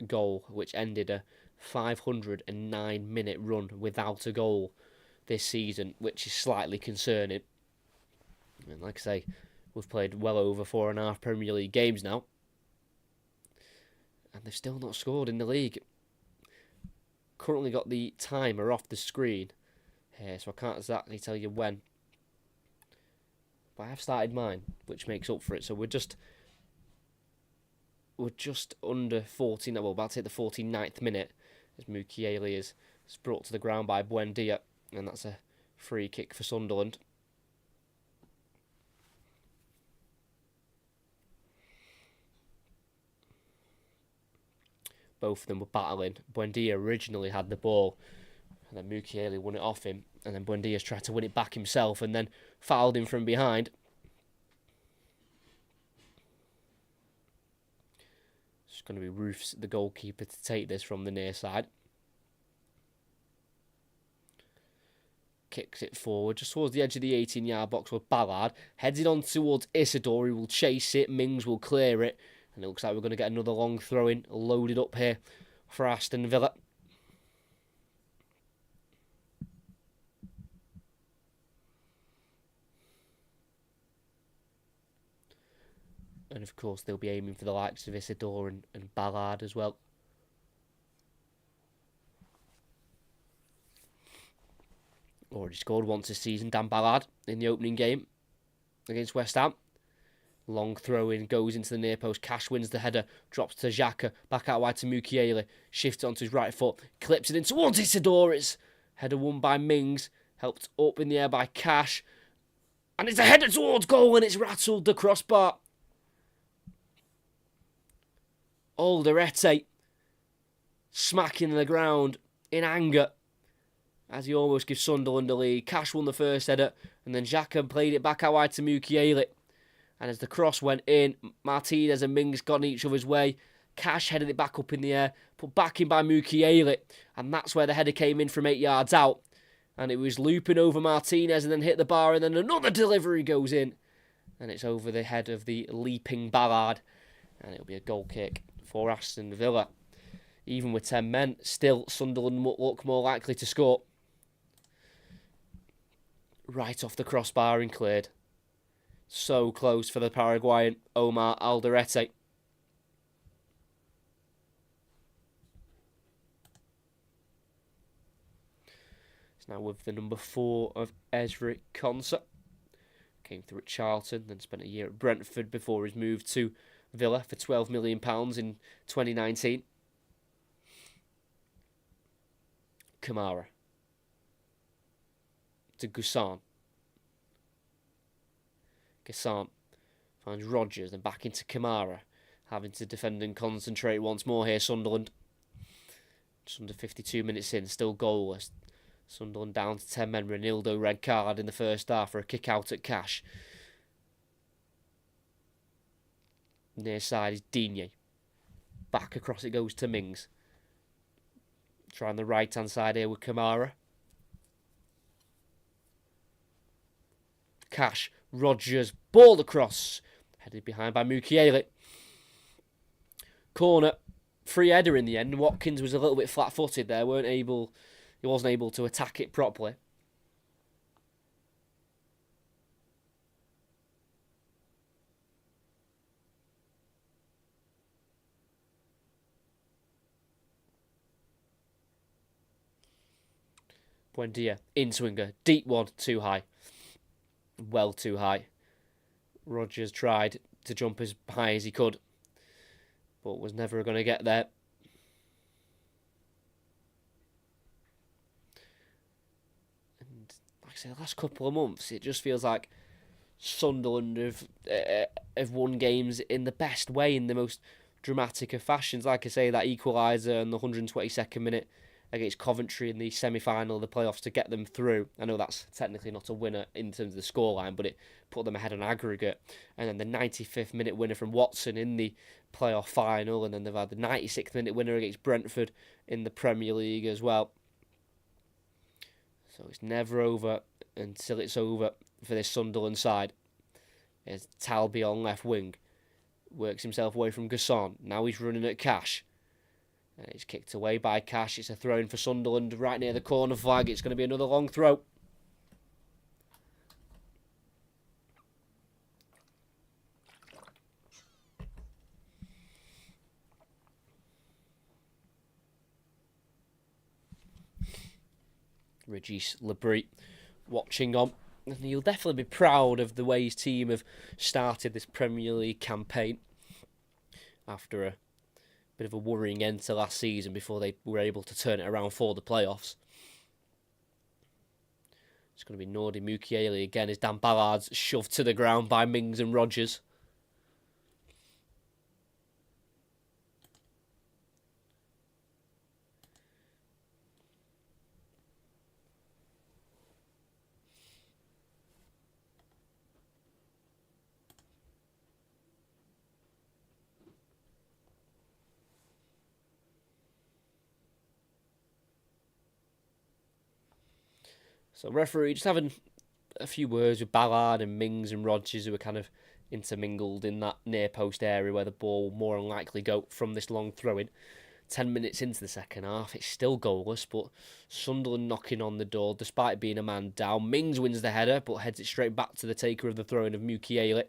goal, which ended a 509-minute run without a goal this season, which is slightly concerning. And like I say, we've played well over 4.5 Premier League games now, and they've still not scored in the league. Currently got the timer off the screen here, so I can't exactly tell you when. But I have started mine, which makes up for it. So we're just under 14. Well, about to hit the 49th minute as Mukiele is brought to the ground by Buendia, and that's a free kick for Sunderland. Both of them were battling. Buendia originally had the ball, and then Mukiele won it off him, and then Buendia's tried to win it back himself and then fouled him from behind. It's going to be Roofs, the goalkeeper, to take this from the near side. Kicks it forward just towards the edge of the 18-yard box with Ballard. Heads it on towards Isidore, who will chase it. Mings will clear it. And it looks like we're going to get another long throw-in loaded up here for Aston Villa. And of course, they'll be aiming for the likes of Isidore and Ballard as well. Already scored once this season, Dan Ballard, in the opening game against West Ham. Long throw-in, goes into the near post. Cash wins the header, drops to Xhaka, back out wide to Mukiele, shifts onto his right foot, clips it in towards Isidore. It's header won by Mings, helped up in the air by Cash. And it's a header towards goal, and it's rattled the crossbar. Alderete smacking the ground in anger as he almost gives Sunderland a lead. Cash won the first header, and then Xhaka played it back out wide to Mukiele. And as the cross went in, Martinez and Mings got in each other's way. Cash headed it back up in the air, put back in by Mukiele, and that's where the header came in from 8 yards out. And it was looping over Martinez and then hit the bar, and then another delivery goes in. And it's over the head of the leaping Ballard, and it'll be a goal kick for Aston Villa. Even with 10 men, still Sunderland look more likely to score. Right off the crossbar and cleared. So close for the Paraguayan Omar Alderete. It's now with the number 4 of Ezri Konsa. Came through at Charlton, then spent a year at Brentford before his move to Villa for £12 million in 2019. Kamara. To Gussan. Gussan finds Rodgers and back into Kamara. Having to defend and concentrate once more here, Sunderland. Just under 52 minutes in, still goalless. Sunderland down to 10 men. Ronaldo red card in the first half for a kick out at Cash. Near side is Digne. Back across it goes to Mings. Trying the right-hand side here with Kamara. Cash, Rogers, ball across. Headed behind by Mukiele. Corner, free header in the end. Watkins was a little bit flat-footed there. He wasn't able to attack it properly. Buendia, in-swinger, deep one, too high. Well too high. Rogers tried to jump as high as he could, but was never going to get there. And like I say, the last couple of months, it just feels like Sunderland have won games in the best way, in the most dramatic of fashions. Like I say, that equaliser in the 122nd minute against Coventry in the semi-final of the playoffs to get them through. I know that's technically not a winner in terms of the scoreline, but it put them ahead on aggregate. And then the 95th minute winner from Watson in the playoff final, and then they've had the 96th minute winner against Brentford in the Premier League as well. So it's never over until it's over for this Sunderland side. There's Talby on left wing. Works himself away from Gasson. Now he's running at Cash. And it's kicked away by Cash. It's a throw in for Sunderland right near the corner flag. It's going to be another long throw. Regis Labrie watching on. And he'll definitely be proud of the way his team have started this Premier League campaign after a bit of a worrying end to last season before they were able to turn it around for the playoffs. It's going to be Nordi Mukiele again as Dan Ballard's shoved to the ground by Mings and Rogers. So referee just having a few words with Ballard and Mings and Rogers, who are kind of intermingled in that near post area where the ball will more than likely go from this long throw-in. 10 minutes into the second half, it's still goalless, but Sunderland knocking on the door despite being a man down. Mings wins the header, but heads it straight back to the taker of the throw-in of Mukiele,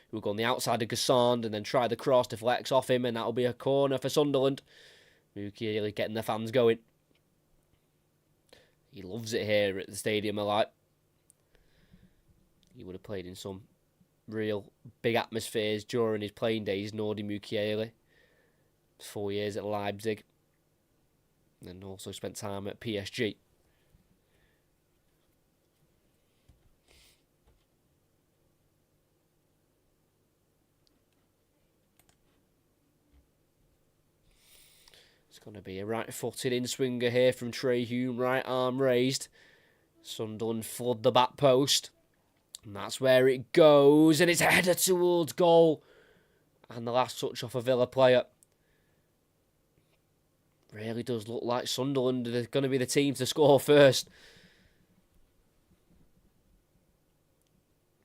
who will go on the outside of Gassand and then try the cross, deflects off him, and that'll be a corner for Sunderland. Mukiele getting the fans going. He loves it here at the Stadium of Light. He would have played in some real big atmospheres during his playing days, Nordi Mukiele. 4 years at Leipzig. And also spent time at PSG. It's going to be a right-footed in-swinger here from Trey Hume, right arm raised. Sunderland flood the back post. And that's where it goes. And it's a header towards goal. And the last touch off a Villa player. Really does look like Sunderland are going to be the team to score first.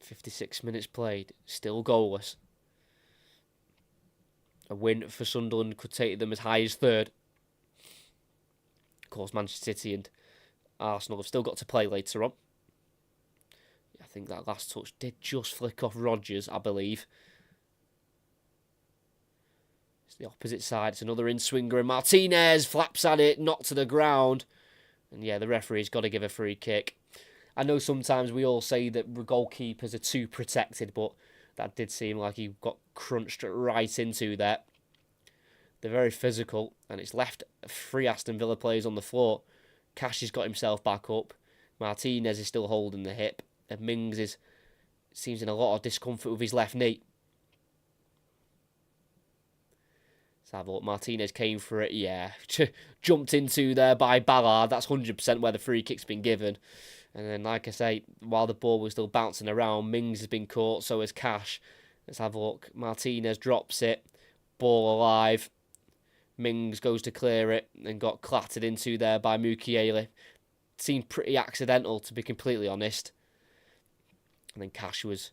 56 minutes played. Still goalless. A win for Sunderland could take them as high as third. Of course, Manchester City and Arsenal have still got to play later on. I think that last touch did just flick off Rogers, I believe. It's the opposite side. It's another in-swinger, and Martinez flaps at it, knocked to the ground. And yeah, the referee's got to give a free kick. I know sometimes we all say that goalkeepers are too protected, but that did seem like he got crunched right into there. They're very physical, and it's left 3 Aston Villa players on the floor. Cash has got himself back up. Martinez is still holding the hip. And Mings seems in a lot of discomfort with his left knee. Let's have a look. Martinez came for it, yeah. Jumped into there by Ballard. That's 100% where the free kick's been given. And then, like I say, while the ball was still bouncing around, Mings has been caught, so has Cash. Let's have a look. Martinez drops it. Ball alive. Mings goes to clear it and got clattered into there by Mukiele. Seemed pretty accidental, to be completely honest. And then Cash was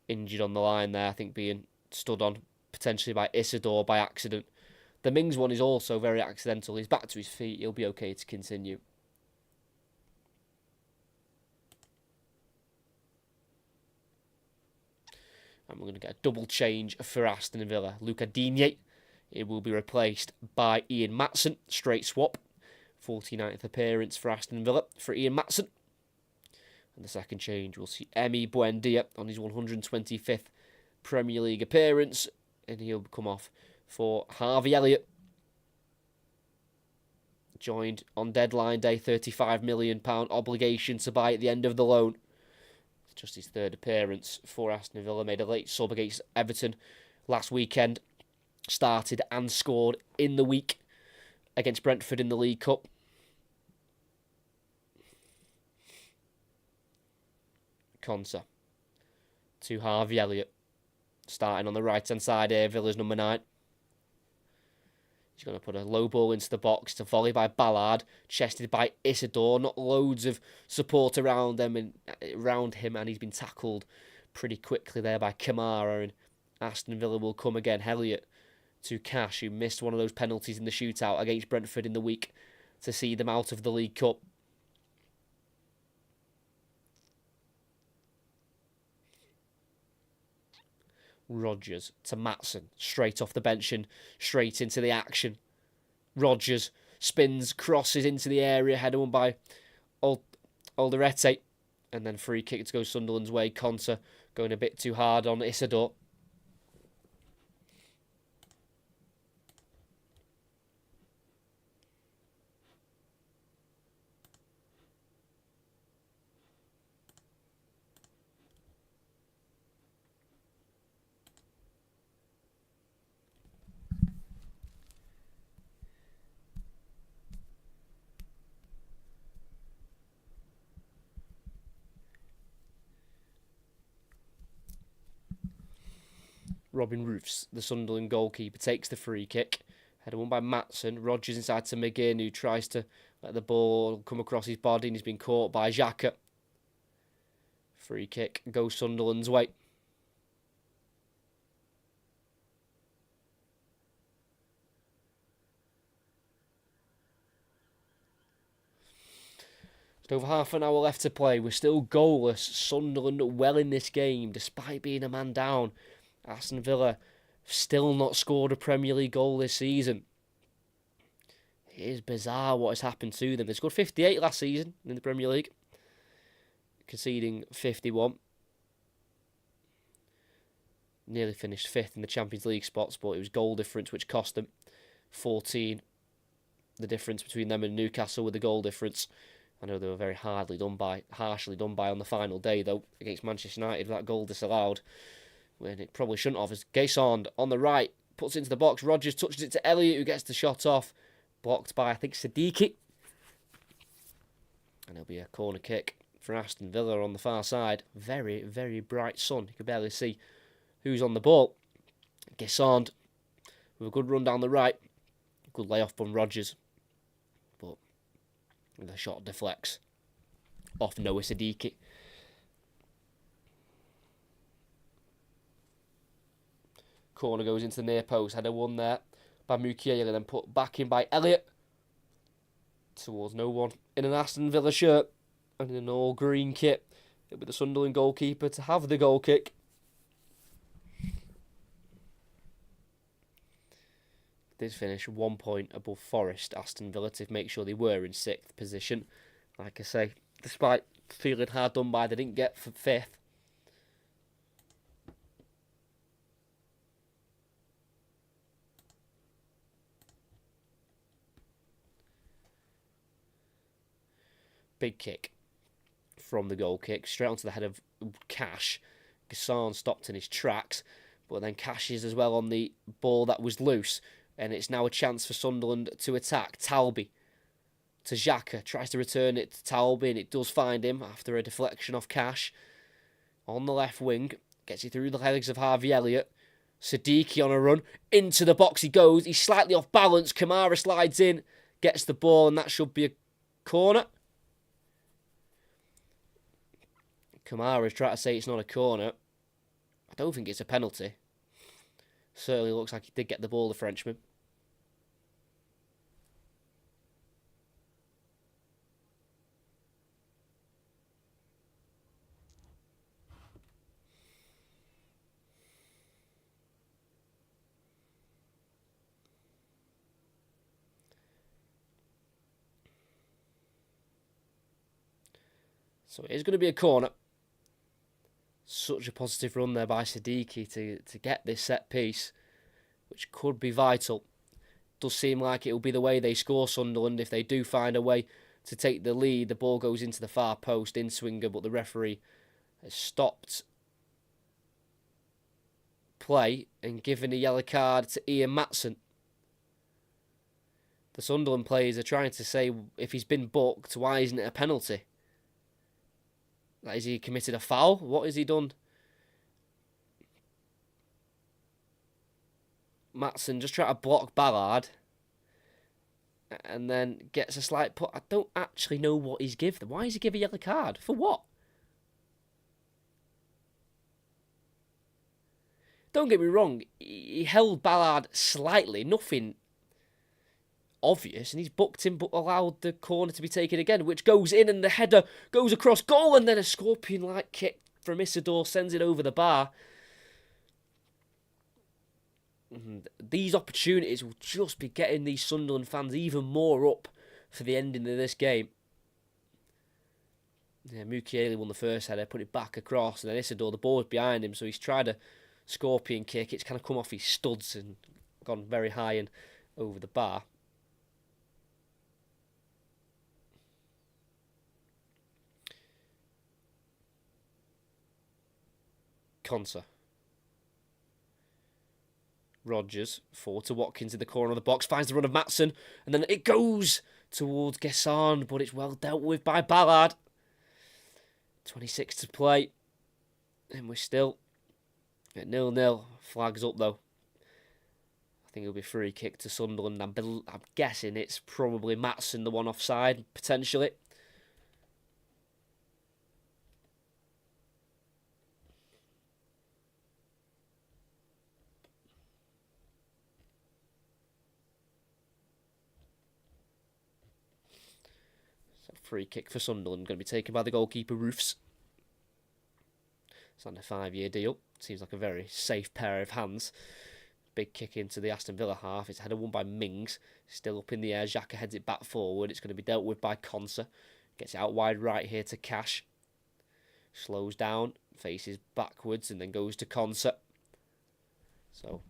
injured on the line there, I think being stood on potentially by Isidore by accident. The Mings one is also very accidental. He's back to his feet. He'll be okay to continue. And we're going to get a double change for Aston Villa. Luca Digne, it will be replaced by Ian Maatsen. Straight swap. 49th appearance for Aston Villa for Ian Maatsen. And the second change, we'll see Emi Buendia on his 125th Premier League appearance. And he'll come off for Harvey Elliott. Joined on deadline day, £35 million obligation to buy at the end of the loan. It's just his third appearance for Aston Villa. Made a late sub against Everton last weekend. Started and scored in the week against Brentford in the League Cup. Konsa to Harvey Elliott. Starting on the right-hand side here, Villa's number 9. He's going to put a low ball into the box to volley by Ballard, chested by Isidore. Not loads of support around him, and he's been tackled pretty quickly there by Kamara. And Aston Villa will come again. Elliott to Cash, who missed one of those penalties in the shootout against Brentford in the week to see them out of the League Cup. Rodgers to Maatsen, straight off the bench and straight into the action. Rodgers spins, crosses into the area, header won by Alderete, and then free kick to go Sunderland's way. Konsa going a bit too hard on Isidore. Robin Roofs, the Sunderland goalkeeper, takes the free kick. Header won by Maatsen. Rodgers inside to McGinn, who tries to let the ball come across his body, and he's been caught by Xhaka. Free kick goes Sunderland's way. Just over half an hour left to play. We're still goalless. Sunderland well in this game, despite being a man down. Aston Villa still not scored a Premier League goal this season. It is bizarre what has happened to them. They scored 58 last season in the Premier League, conceding 51. Nearly finished 5th in the Champions League spots, but it was goal difference which cost them 14. The difference between them and Newcastle with the goal difference. I know they were very harshly done by on the final day, though, against Manchester United, with that goal disallowed, when it probably shouldn't have. As Gaysond on the right puts it into the box. Rodgers touches it to Elliott, who gets the shot off. Blocked by, I think, Siddiqui. And it'll be a corner kick for Aston Villa on the far side. Very, very bright sun. You can barely see who's on the ball. Gaysond with a good run down the right. Good layoff from Rodgers. But the shot deflects off Noah Siddiqui. Corner goes into the near post. Header won there by Mukiele, then put back in by Elliott. Towards no one in an Aston Villa shirt and in an all green kit. It'll be the Sunderland goalkeeper to have the goal kick. Did finish 1 point above Forest, Aston Villa, to make sure they were in 6th position. Like I say, despite feeling hard done by, they didn't get for 5th. Big kick from the goal kick, straight onto the head of Cash. Gassan stopped in his tracks, but then Cash is as well on the ball that was loose, and it's now a chance for Sunderland to attack. Talby to Xhaka, tries to return it to Talby, and it does find him after a deflection off Cash. On the left wing, Gets it through the legs of Harvey Elliott. Siddiqui on a run. Into the box he goes. He's slightly off balance. Kamara slides in. Gets the ball, and that should be a corner. Kamara's trying to say it's not a corner. I don't think it's a penalty. Certainly looks like he did get the ball, the Frenchman. So it is going to be a corner. Such a positive run there by Siddiqui to get this set piece, which could be vital. Does seem like it will be the way they score Sunderland if they do find a way to take the lead. The ball goes into the far post in swinger, but the referee has stopped play and given a yellow card to Ian Maatsen. The Sunderland players are trying to say if he's been booked, why isn't it a penalty? Has he committed a foul? What has he done? Maatsen just trying to block Ballard. And then gets a slight put. I don't actually know what he's given them. Why has he give a yellow card? For what? Don't get me wrong. He held Ballard slightly. Nothing obvious, and he's booked him but allowed the corner to be taken again, which goes in, and the header goes across goal, and then a scorpion-like kick from Isidore sends it over the bar. And these opportunities will just be getting these Sunderland fans even more up for the ending of this game. Yeah, Mukiele won the first header, put it back across, and then Isidore, the ball's behind him, so he's tried a scorpion kick. It's kind of come off his studs and gone very high and over the bar. Konsa. Rodgers, forward to Watkins in the corner of the box, finds the run of Maatsen, and then it goes towards Gesson, but it's well dealt with by Ballard. 26 to play, and we're still at 0-0. Flags up though. I think it'll be a free kick to Sunderland. I'm guessing it's probably Maatsen, the one offside, potentially. Free kick for Sunderland, going to be taken by the goalkeeper, Roofs. It's on a 5-year deal. Seems like a very safe pair of hands. Big kick into the Aston Villa half. It's header won by Mings. Still up in the air. Xhaka heads it back forward. It's going to be dealt with by Konsa. Gets it out wide right here to Cash. Slows down, faces backwards, and then goes to Konsa. So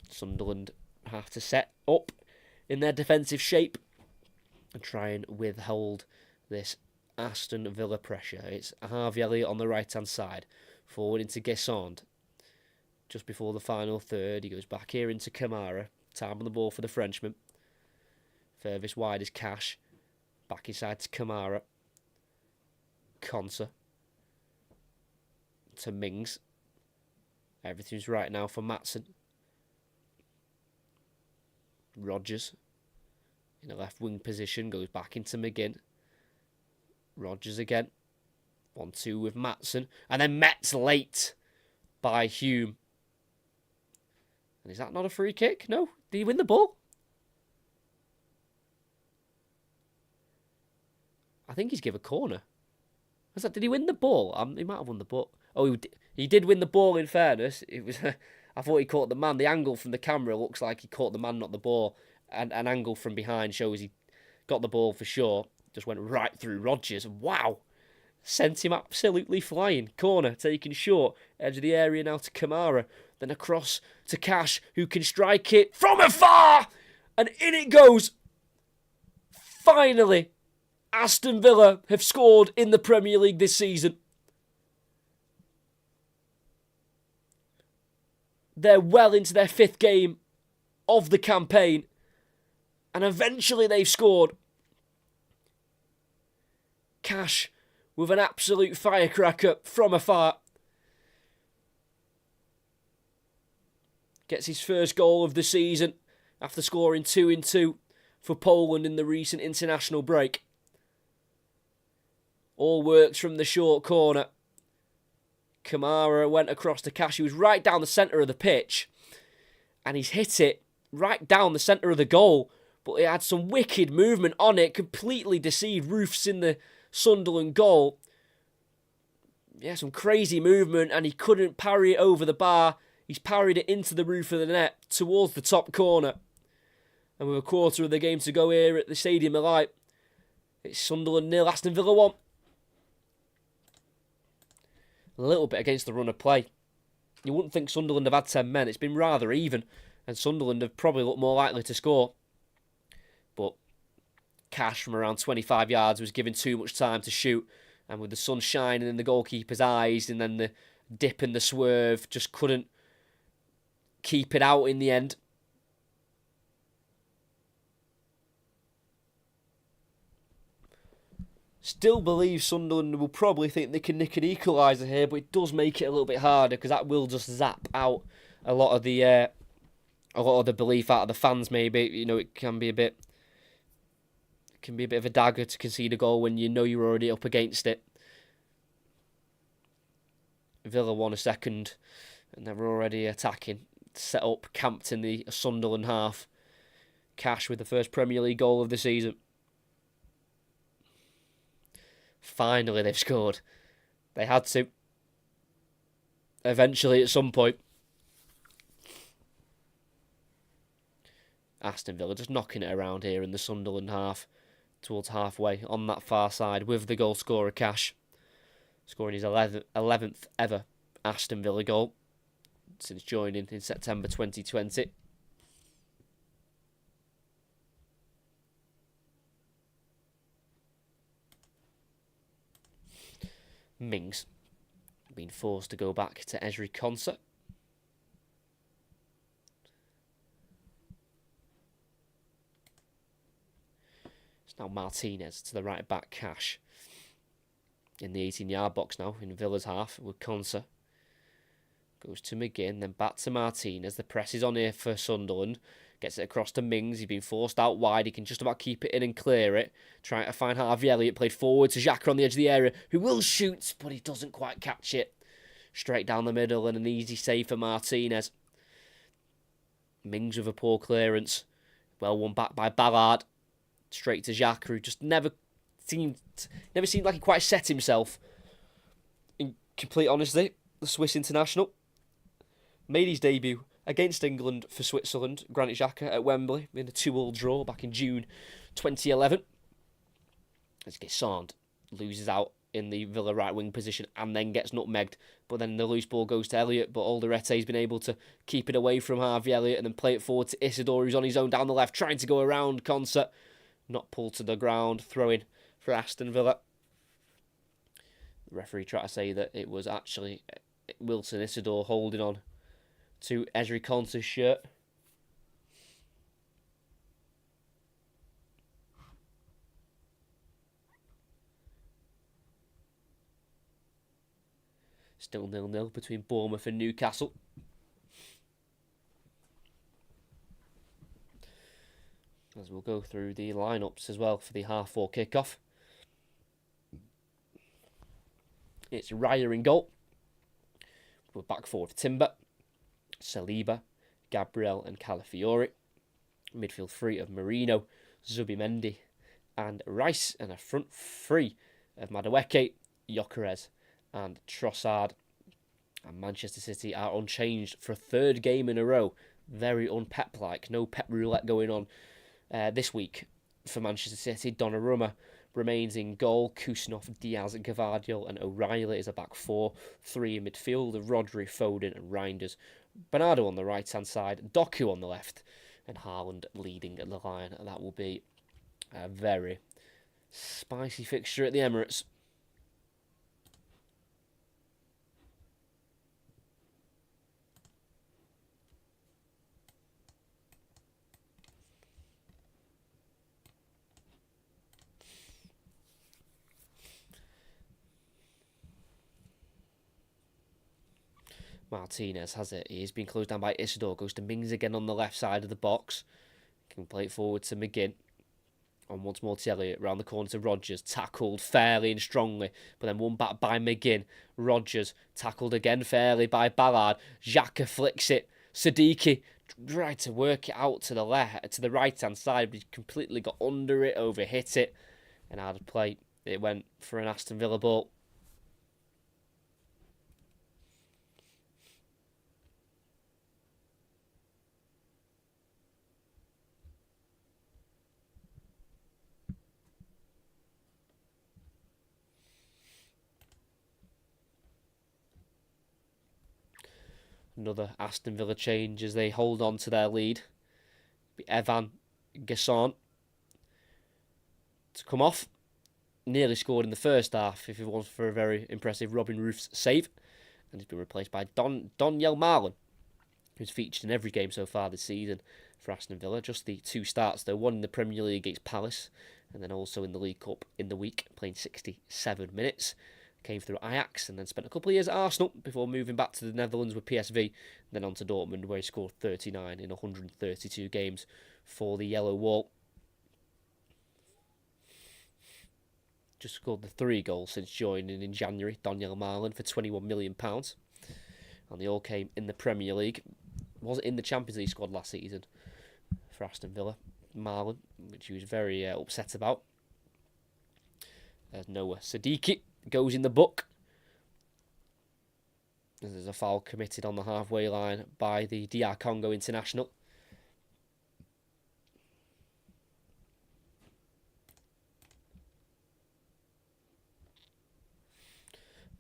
Sunderland have to set up in their defensive shape and try and withhold this Aston Villa pressure. It's Harvey Elliott on the right-hand side. Forward into Gesson. Just before the final third, he goes back here into Kamara. Time on the ball for the Frenchman. Furthest wide is Cash. Back inside to Kamara. Konsa. To Mings. Everything's right now for Maatsen. Rodgers. In a left wing position, goes back into McGinn. Rodgers again. 1-2 with Maatsen. And then Met's late by Hume. And is that not a free kick? No. Did he win the ball? I think he's given a corner. Was that? Did he win the ball? He might have won the ball. Oh, he did win the ball, in fairness. It was. I thought he caught the man. The angle from the camera looks like he caught the man, not the ball. And an angle from behind shows he got the ball for sure. Just went right through Rodgers. Wow. Sent him absolutely flying. Corner taken short. Edge of the area now to Kamara. Then across to Cash, who can strike it from afar. And in it goes. Finally, Aston Villa have scored in the Premier League this season. They're well into their 5th game of the campaign. And eventually they've scored. Cash with an absolute firecracker from afar. gets his first goal of the season after scoring 2 in 2 for Poland in the recent international break. All works from the short corner. Kamara went across to Cash. He was right down the centre of the pitch. And he's hit it right down the centre of the goal. But it had some wicked movement on it. Completely deceived Roofs in the Sunderland goal. Yeah, some crazy movement. And he couldn't parry it over the bar. He's parried it into the roof of the net towards the top corner. And with a quarter of the game to go here at the Stadium of Light, it's Sunderland 0, Aston Villa 1. A little bit against the run of play. You wouldn't think Sunderland have had 10 men. It's been rather even. And Sunderland have probably looked more likely to score. But Cash from around 25 yards was given too much time to shoot. And with the sun shining in the goalkeeper's eyes and then the dip and the swerve, just couldn't keep it out in the end. Still believe Sunderland will probably think they can nick an equaliser here, but it does make it a little bit harder because that will just zap out a lot of the belief out of the fans. Maybe it can be a bit of a dagger to concede a goal when you know you're already up against it. Villa won a second, and they were already attacking, set up, camped in the Sunderland half. Cash with the first Premier League goal of the season. Finally, they've scored. They had to. Eventually, at some point. Aston Villa just knocking it around here in the Sunderland half. Towards halfway on that far side with the goal scorer Cash. Scoring his 11th ever Aston Villa goal since joining in September 2020. Mings been forced to go back to Ezri Konsa. It's now Martinez to the right back, Cash. In the 18-yard box now, in Villa's half, with Konsa. Goes to McGinn, then back to Martinez. The press is on here for Sunderland. Gets it across to Mings. He's been forced out wide. He can just about keep it in and clear it. Trying to find Harvey Elliott. Played forward to Xhaka on the edge of the area, who will shoot, but he doesn't quite catch it. Straight down the middle and an easy save for Martinez. Mings with a poor clearance. Well won back by Ballard. Straight to Xhaka, who just never seemed like he quite set himself. In complete honesty, the Swiss international made his debut against England for Switzerland, Granit Xhaka at Wembley in a 2-2 draw back in June 2011. As Guessant loses out in the Villa right wing position and then gets nutmegged, but then the loose ball goes to Elliott, but Alderete's been able to keep it away from Harvey Elliott and then play it forward to Isidore, who's on his own down the left, trying to go around Konsa. Not pulled to the ground, throwing for Aston Villa. The referee tried to say that it was actually Wilson Isidore holding on to Ezri Konsa's shirt. Still 0-0 between Bournemouth and Newcastle. As we'll go through the lineups as well for the 4:30 kickoff. It's Raya in goal. We're back four with Timber, Saliba, Gabriel and Calafiori. Midfield three of Marino, Zubimendi and Rice. And a front three of Madueke, Gyökeres and Trossard. And Manchester City are unchanged for a third game in a row. Very un-Pep-like. No Pep roulette going on this week for Manchester City. Donnarumma remains in goal. Kusanov, Diaz, Gvardiol and O'Reilly is a back four. Three in midfield of Rodri, Foden and Reinders. Bernardo on the right-hand side. Doku on the left. And Haaland leading at the line. And that will be a very spicy fixture at the Emirates. Martinez has it. He's been closed down by Isidore. Goes to Mings again on the left side of the box. Can play it forward to McGinn. And once more to Elliott. Round the corner to Rodgers. Tackled fairly and strongly. But then won back by McGinn. Rodgers tackled again fairly by Ballard. Xhaka flicks it. Siddiqui tried to work it out to the left, to the right-hand side. But he completely got under it, overhit it. And out of play. It went for an Aston Villa ball. Another Aston Villa change as they hold on to their lead. Evan Gasson to come off. Nearly scored in the first half if it wasn't for a very impressive Robin Roof's save. And he's been replaced by Donyell Marlon, who's featured in every game so far this season for Aston Villa. Just the 2 starts though, one in the Premier League against Palace and then also in the League Cup in the week, playing 67 minutes. Came through Ajax and then spent a couple of years at Arsenal before moving back to the Netherlands with PSV, and then on to Dortmund where he scored 39 in 132 games for the Yellow Wall. Just scored the 3 goals since joining in January, Donyell Marlon, for £21 million. And they all came in the Premier League. Wasn't in the Champions League squad last season for Aston Villa. Marlon, which he was very upset about. Noah Siddiqui goes in the book. There's a foul committed on the halfway line by the DR Congo international.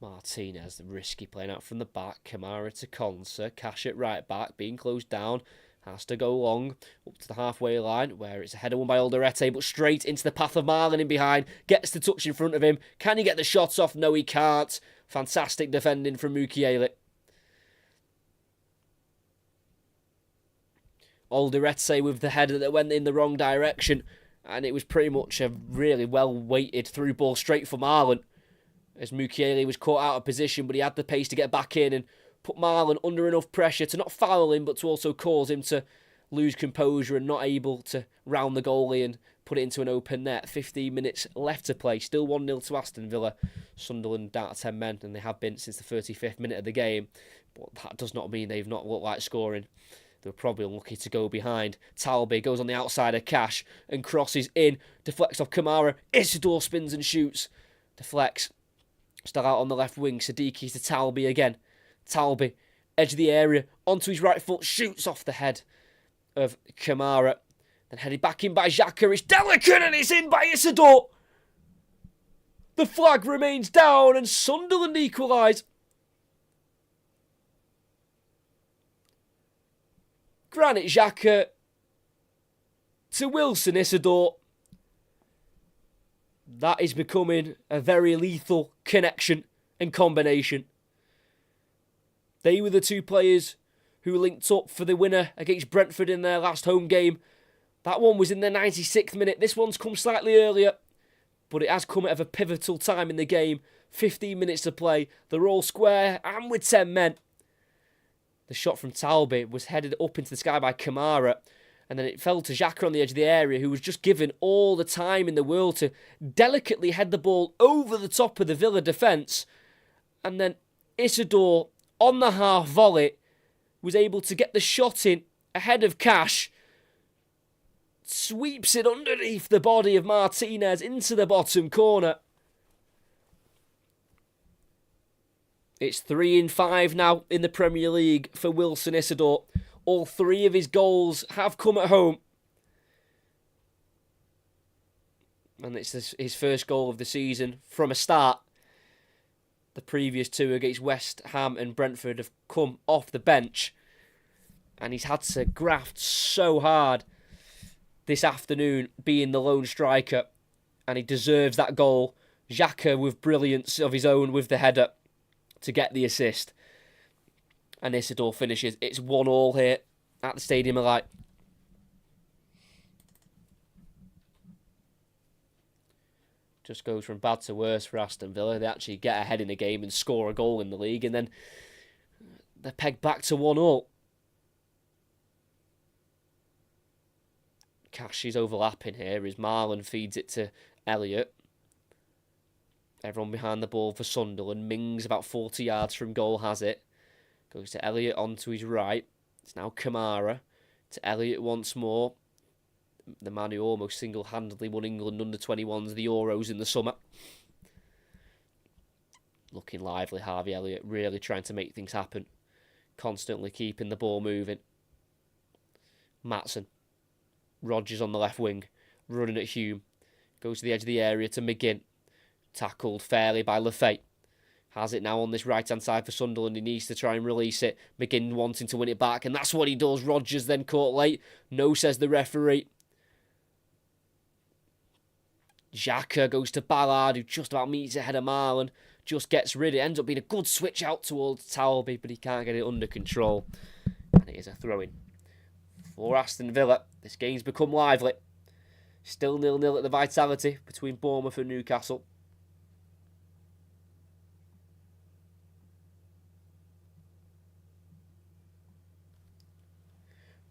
Martinez, the risky playing out from the back. Kamara to Konsa. Cash at right back, being closed down. Has to go long up to the halfway line where it's a header won by Alderete, but straight into the path of Marlon in behind. Gets the touch in front of him. Can he get the shots off? No, he can't. Fantastic defending from Mukiele. Alderete with the header that went in the wrong direction. And it was pretty much a really well-weighted through ball straight for Marlon. As Mukiele was caught out of position, but he had the pace to get back in and put Marlon under enough pressure to not foul him, but to also cause him to lose composure and not able to round the goalie and put it into an open net. 15 minutes left to play. Still 1-0 to Aston Villa. Sunderland down to 10 men, and they have been since the 35th minute of the game. But that does not mean they've not looked like scoring. They were probably lucky to go behind. Talby goes on the outside of Cash and crosses in. Deflects off Kamara. Isidore spins and shoots. Deflects. Still out on the left wing. Siddiqui to Talby again. Talby, edge of the area, onto his right foot, shoots off the head of Kamara. Then headed back in by Xhaka. It's delicate and it's in by Isidore. The flag remains down and Sunderland equalise. Granit Xhaka to Wilson Isidore. That is becoming a very lethal connection and combination. They were the 2 players who linked up for the winner against Brentford in their last home game. That one was in the 96th minute. This one's come slightly earlier, but it has come at a pivotal time in the game. 15 minutes to play. They're all square and with 10 men. The shot from Talby was headed up into the sky by Kamara, and then it fell to Xhaka on the edge of the area, who was just given all the time in the world to delicately head the ball over the top of the Villa defence. And then Isidore, on the half volley, was able to get the shot in ahead of Cash. Sweeps it underneath the body of Martinez into the bottom corner. It's 3-5 now in the Premier League for Wilson Isidore. All 3 of his goals have come at home. And it's his first goal of the season from a start. The previous 2 against West Ham and Brentford have come off the bench. And he's had to graft so hard this afternoon, being the lone striker. And he deserves that goal. Xhaka with brilliance of his own with the header to get the assist. And Isidore finishes. It's 1-1 here at the Stadium of Light. Just goes from bad to worse for Aston Villa. They actually get ahead in the game and score a goal in the league, and then They're pegged back to 1-0. Cash is overlapping here as Marlon feeds it to Elliott. Everyone behind the ball for Sunderland. Mings about 40 yards from goal has it. Goes to Elliott onto his right. It's now Kamara to Elliott once more. The man who almost single-handedly won England under-21s the Euros in the summer. Looking lively, Harvey Elliott, really trying to make things happen. Constantly keeping the ball moving. Maatsen. Rodgers on the left wing. Running at Hume. Goes to the edge of the area to McGinn. Tackled fairly by Lefay. Has it now on this right-hand side for Sunderland. He needs to try and release it. McGinn wanting to win it back, and that's what he does. Rodgers then caught late. No, says the referee. Xhaka goes to Ballard, who just about meets ahead of Marlon. Just gets rid. It ends up being a good switch out towards Talby, but he can't get it under control. And it is a throw-in for Aston Villa. This game's become lively. Still 0-0 at the Vitality between Bournemouth and Newcastle.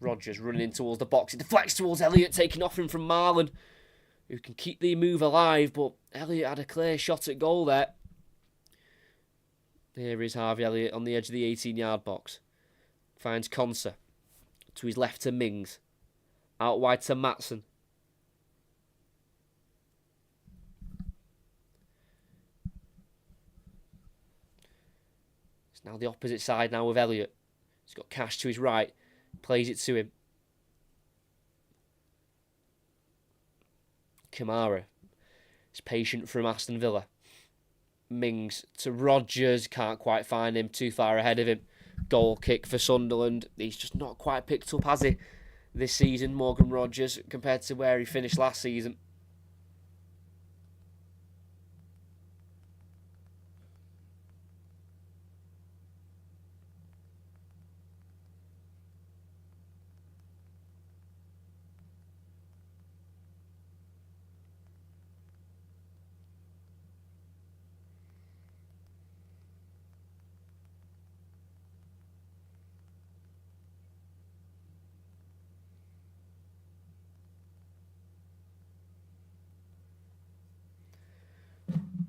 Rodgers running in towards the box. It deflects towards Elliott, taking off him from Marlon, who can keep the move alive, but Elliott had a clear shot at goal there. Here is Harvey Elliott on the edge of the 18-yard box. Finds Konsa. To his left to Mings. Out wide to Maatsen. It's now the opposite side now with Elliott. He's got Cash to his right. Plays it to him. Kamara is patient from Aston Villa. Mings to Rodgers. Can't quite find him. Too far ahead of him. Goal kick for Sunderland. He's just not quite picked up, has he, this season, Morgan Rodgers, compared to where he finished last season.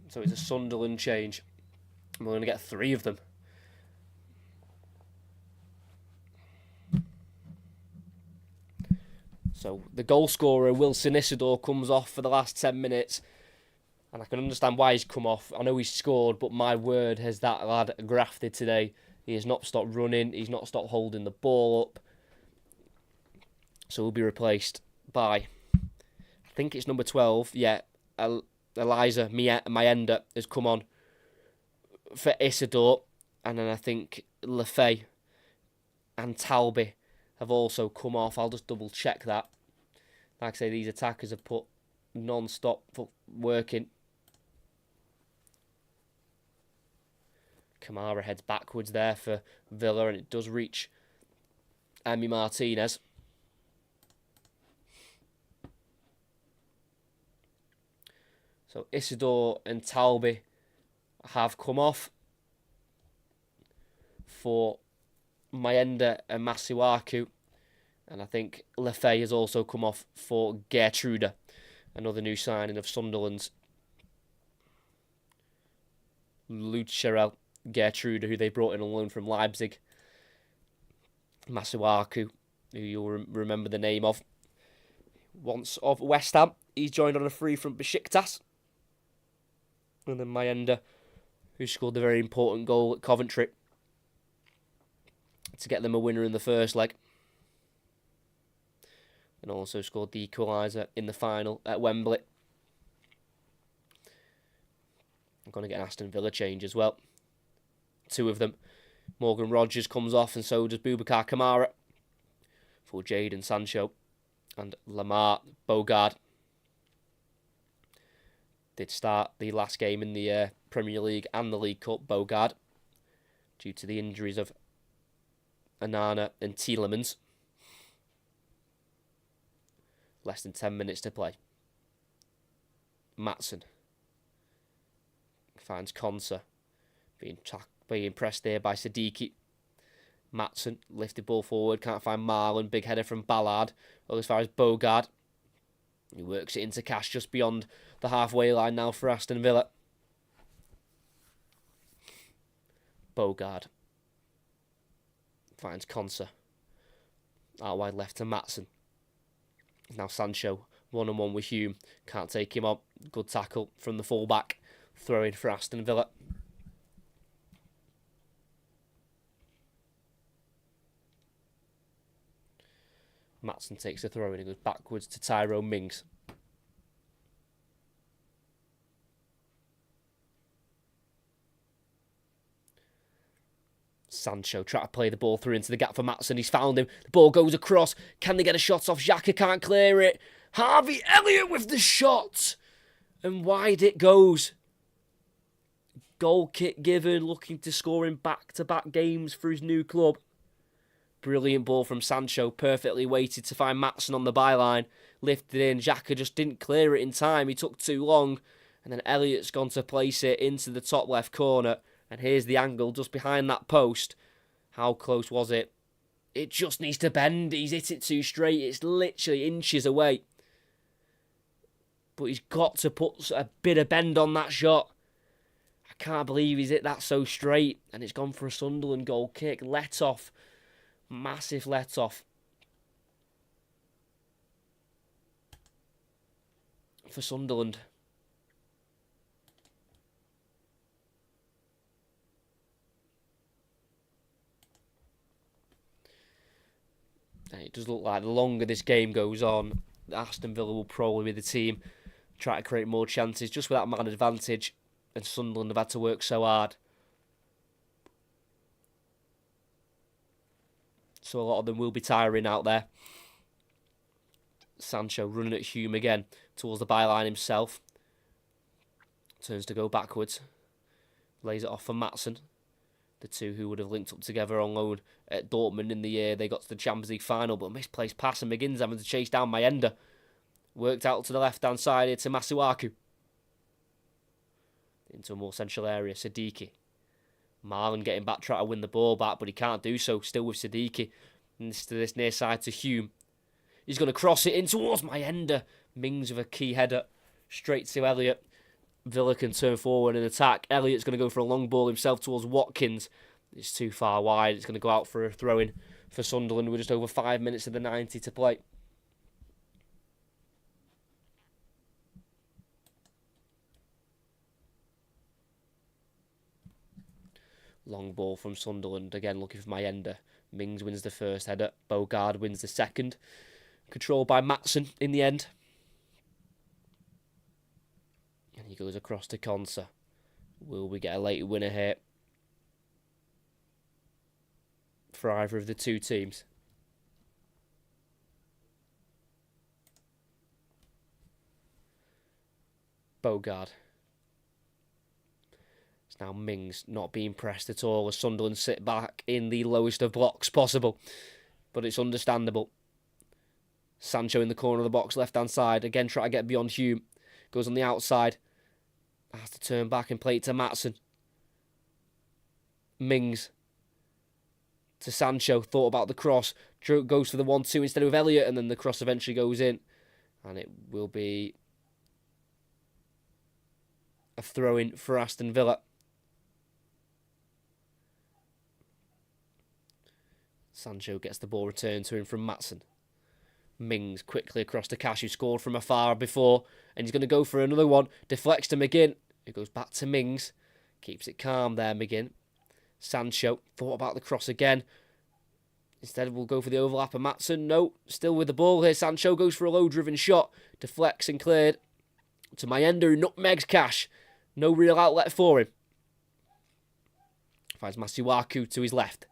So it's a Sunderland change. We're going to get 3 of them. So the goal scorer, Wilson Isidore, comes off for the last 10 minutes. And I can understand why he's come off. I know he's scored, but my word, has that lad grafted today. He has not stopped running. He's not stopped holding the ball up. So he'll be replaced by, I think it's number 12. Yeah, Eliza Mayenda has come on for Isidore, and then I think Lefay and Talby have also come off. I'll just double check that. Like I say, these attackers have put non-stop working. Kamara heads backwards there for Villa, and it does reach Emi Martinez. So Isidore and Talby have come off for Mayenda and Masuaku. And I think Lefay has also come off for Gertrude, another new signing of Sunderland's. Lucharel Gertrude, who they brought in on loan from Leipzig. Masuaku, who you'll remember the name of. Once of West Ham. He's joined on a free from Besiktas. And then Mayenda, who scored the very important goal at Coventry to get them a winner in the first leg. And also scored the equaliser in the final at Wembley. I'm going to get an Aston Villa change as well. 2 of them. Morgan Rodgers comes off, and so does Boubacar Kamara for Jadon Sancho and Lamar Bogard. Did start the last game in the Premier League and the League Cup, Bogard, due to the injuries of Anana and Tielemans. Less than 10 minutes to play. Maatsen finds Konsa, being pressed there by Siddiqui. Matson, lifted ball forward, can't find Marlon, big header from Ballard, well, as far as Bogard. He works it into Cash just beyond the halfway line now for Aston Villa. Bogard finds Conser. Out wide left to Matson. Now Sancho, one-on-one with Hume. Can't take him on. Good tackle from the full-back. Throw in for Aston Villa. Matson takes the throw in and goes backwards to Tyrone Mings. Sancho trying to play the ball through into the gap for Matson. He's found him. The ball goes across. Can they get a shot off? Xhaka can't clear it. Harvey Elliott with the shot. And wide it goes. Goal kick given. Looking to score in back-to-back games for his new club. Brilliant ball from Sancho. Perfectly weighted to find Matson on the byline. Lifted in. Xhaka just didn't clear it in time. He took too long. And then Elliott's gone to place it into the top left corner. And here's the angle just behind that post. How close was it? It just needs to bend. He's hit it too straight. It's literally inches away. But he's got to put a bit of bend on that shot. I can't believe he's hit that so straight. And it's gone for a Sunderland goal kick. Let off. Massive let off. For Sunderland. It does look like the longer this game goes on, Aston Villa will probably be the team try to create more chances just with that man advantage, and Sunderland have had to work so hard. So a lot of them will be tiring out there. Sancho running at Hume again towards the byline himself. Turns to go backwards. Lays it off for Matson. The two who would have linked up together on loan at Dortmund in the year they got to the Champions League final, but misplaced pass and McGinn's having to chase down Mayenda. Worked out to the left-hand side here to Masuaku. Into a more central area, Siddiqui. Marlon getting back, trying to win the ball back, but he can't do so. Still with Siddiqui. And to this near side to Hume. He's going to cross it in towards Mayenda. Mings with a key header straight to Elliott. Villa can turn forward and attack. Elliott's going to go for a long ball himself towards Watkins. It's too far wide. It's going to go out for a throw-in for Sunderland. We're just over 5 minutes of the 90 to play. Long ball from Sunderland. Again, looking for Mayenda. Mings wins the first header. Bogard wins the second. Controlled by Matson in the end. And he goes across to Conser. Will we get a late winner here for either of the two teams? Bogard. It's now Mings not being pressed at all as Sunderland sit back in the lowest of blocks possible. But it's understandable. Sancho in the corner of the box, left-hand side. Again, try to get beyond Hume. Goes on the outside. Has to turn back and play it to Matson. Mings to Sancho. Thought about the cross. Goes for the 1-2 instead of Elliott. And then the cross eventually goes in. And it will be a throw-in for Aston Villa. Sancho gets the ball returned to him from Matson. Mings quickly across to Cash, who scored from afar before, and he's going to go for another one. Deflects to McGinn, who goes back to Mings. Keeps it calm there, McGinn. Sancho thought about the cross again. Instead, we'll go for the overlap of Matson. No, still with the ball here. Sancho goes for a low-driven shot. Deflects and cleared to Mayenda, who nutmegs Cash. No real outlet for him. Finds Masuaku to his left.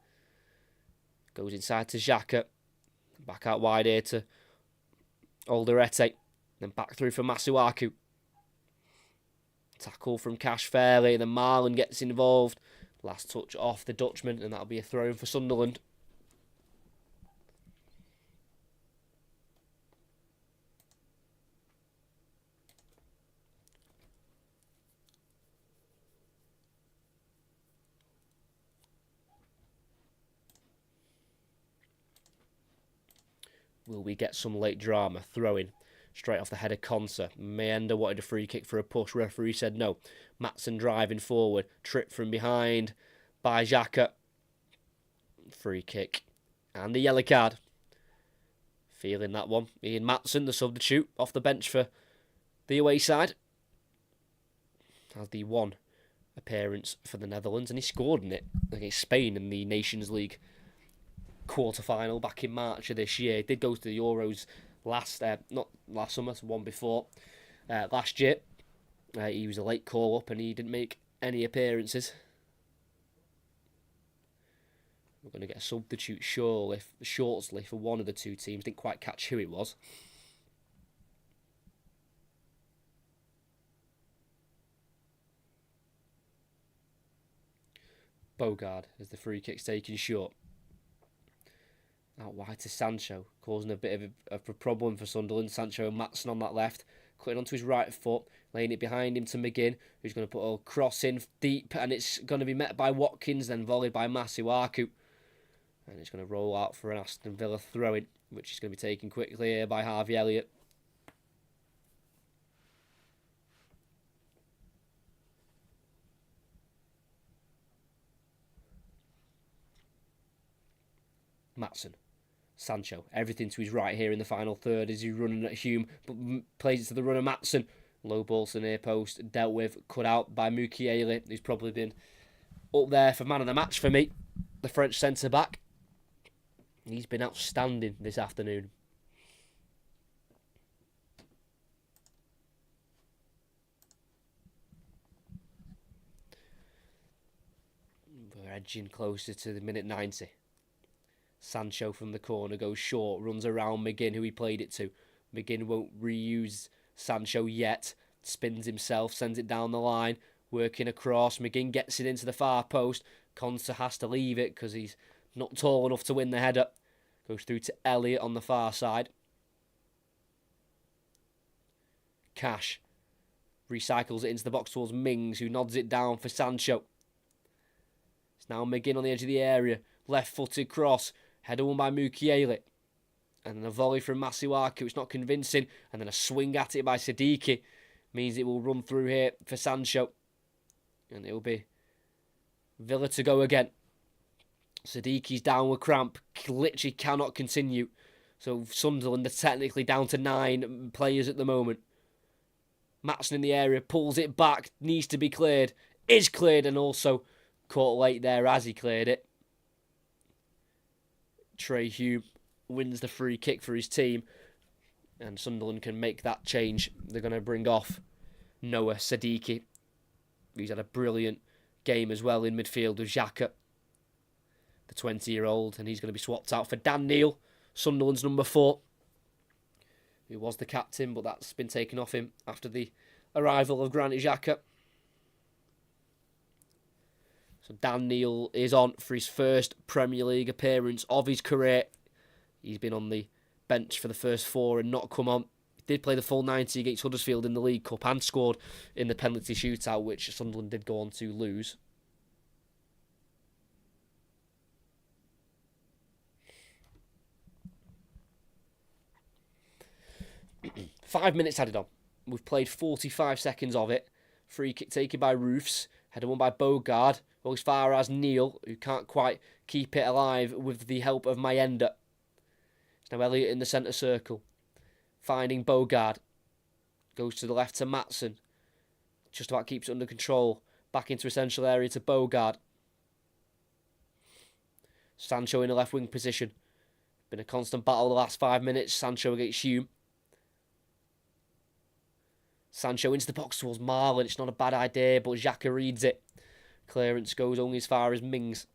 Goes inside to Xhaka. Back out wide here to Alderete. Then back through for Masuaku. Tackle from Cash fairly. Then Marlon gets involved. Last touch off the Dutchman. And that'll be a throw-in for Sunderland. Will we get some late drama? Throwing straight off the head of Conser. Mayenda wanted a free kick for a push. Referee said no. Matson driving forward. Trip from behind by Xhaka. Free kick. And the yellow card. Feeling that one. Ian Matson, the substitute, off the bench for the away side. Has the one appearance for the Netherlands, and he scored in it against Spain in the Nations League quarter-final back in March of this year. He did go to the Euros not last summer, one before. Last year, he was a late call-up and he didn't make any appearances. We're going to get a substitute shortly for one of the two teams. Didn't quite catch who it was. Bogard as the free kick's taken short. Out wide to Sancho, causing a bit of a problem for Sunderland. Sancho and Matson on that left, cutting onto his right foot, laying it behind him to McGinn, who's going to put a cross in deep, and it's going to be met by Watkins, then volleyed by Masuaku. And it's going to roll out for an Aston Villa throw-in, which is going to be taken quickly here by Harvey Elliott. Matson. Sancho, everything to his right here in the final third as he's running at Hume, but plays it to the runner Matson. Low ball to near post, dealt with, cut out by Mukiele, who's probably been up there for man of the match for me, the French centre-back. He's been outstanding this afternoon. We're edging closer to the minute 90. Sancho from the corner goes short, runs around McGinn, who he played it to. McGinn won't reuse Sancho yet. Spins himself, sends it down the line, working across. McGinn gets it into the far post. Conser has to leave it because he's not tall enough to win the header. Goes through to Elliott on the far side. Cash recycles it into the box towards Mings, who nods it down for Sancho. It's now McGinn on the edge of the area. Left-footed cross. Header won by Mukiele. And then a volley from Masuaku. It's not convincing. And then a swing at it by Siddiqui. Means it will run through here for Sancho. And it will be Villa to go again. Siddiqui's down with cramp. Literally cannot continue. So Sunderland are technically down to 9 players at the moment. Matson in the area. Pulls it back. Needs to be cleared. Is cleared and also caught late there as he cleared it. Trey Hume wins the free kick for his team, and Sunderland can make that change. They're going to bring off Noah Siddiqui, who's had a brilliant game as well in midfield with Xhaka, the 20-year-old, and he's going to be swapped out for Dan Neil, Sunderland's number 4, who was the captain, but that's been taken off him after the arrival of Granit Xhaka. So Dan Neil is on for his first Premier League appearance of his career. He's been on the bench for the first 4 and not come on. He did play the full 90 against Huddersfield in the League Cup and scored in the penalty shootout, which Sunderland did go on to lose. Five minutes added on. We've played 45 seconds of it. Free kick taken by Roofs. Header won by Bogard. Or as far as Neil, who can't quite keep it alive with the help of Mayenda. It's now Elliott in the centre circle. Finding Bogard. Goes to the left to Matson. Just about keeps it under control. Back into essential area to Bogard. Sancho in a left wing position. Been a constant battle the last 5 minutes. Sancho against Hume. Sancho into the box towards Marlon. It's not a bad idea, but Xhaka reads it. Clearance goes only as far as Mings.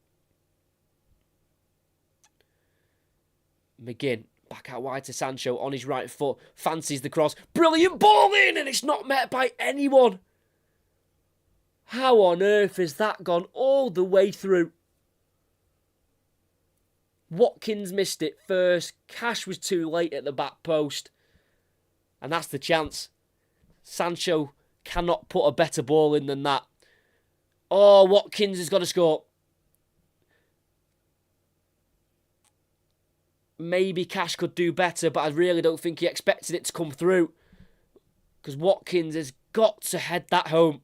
McGinn back out wide to Sancho on his right foot. Fancies the cross. Brilliant ball in, and it's not met by anyone. How on earth has that gone all the way through? Watkins missed it first. Cash was too late at the back post. And that's the chance. Sancho cannot put a better ball in than that. Oh, Watkins has got to score. maybe Cash could do better, but I really don't think he expected it to come through. Because Watkins has got to head that home.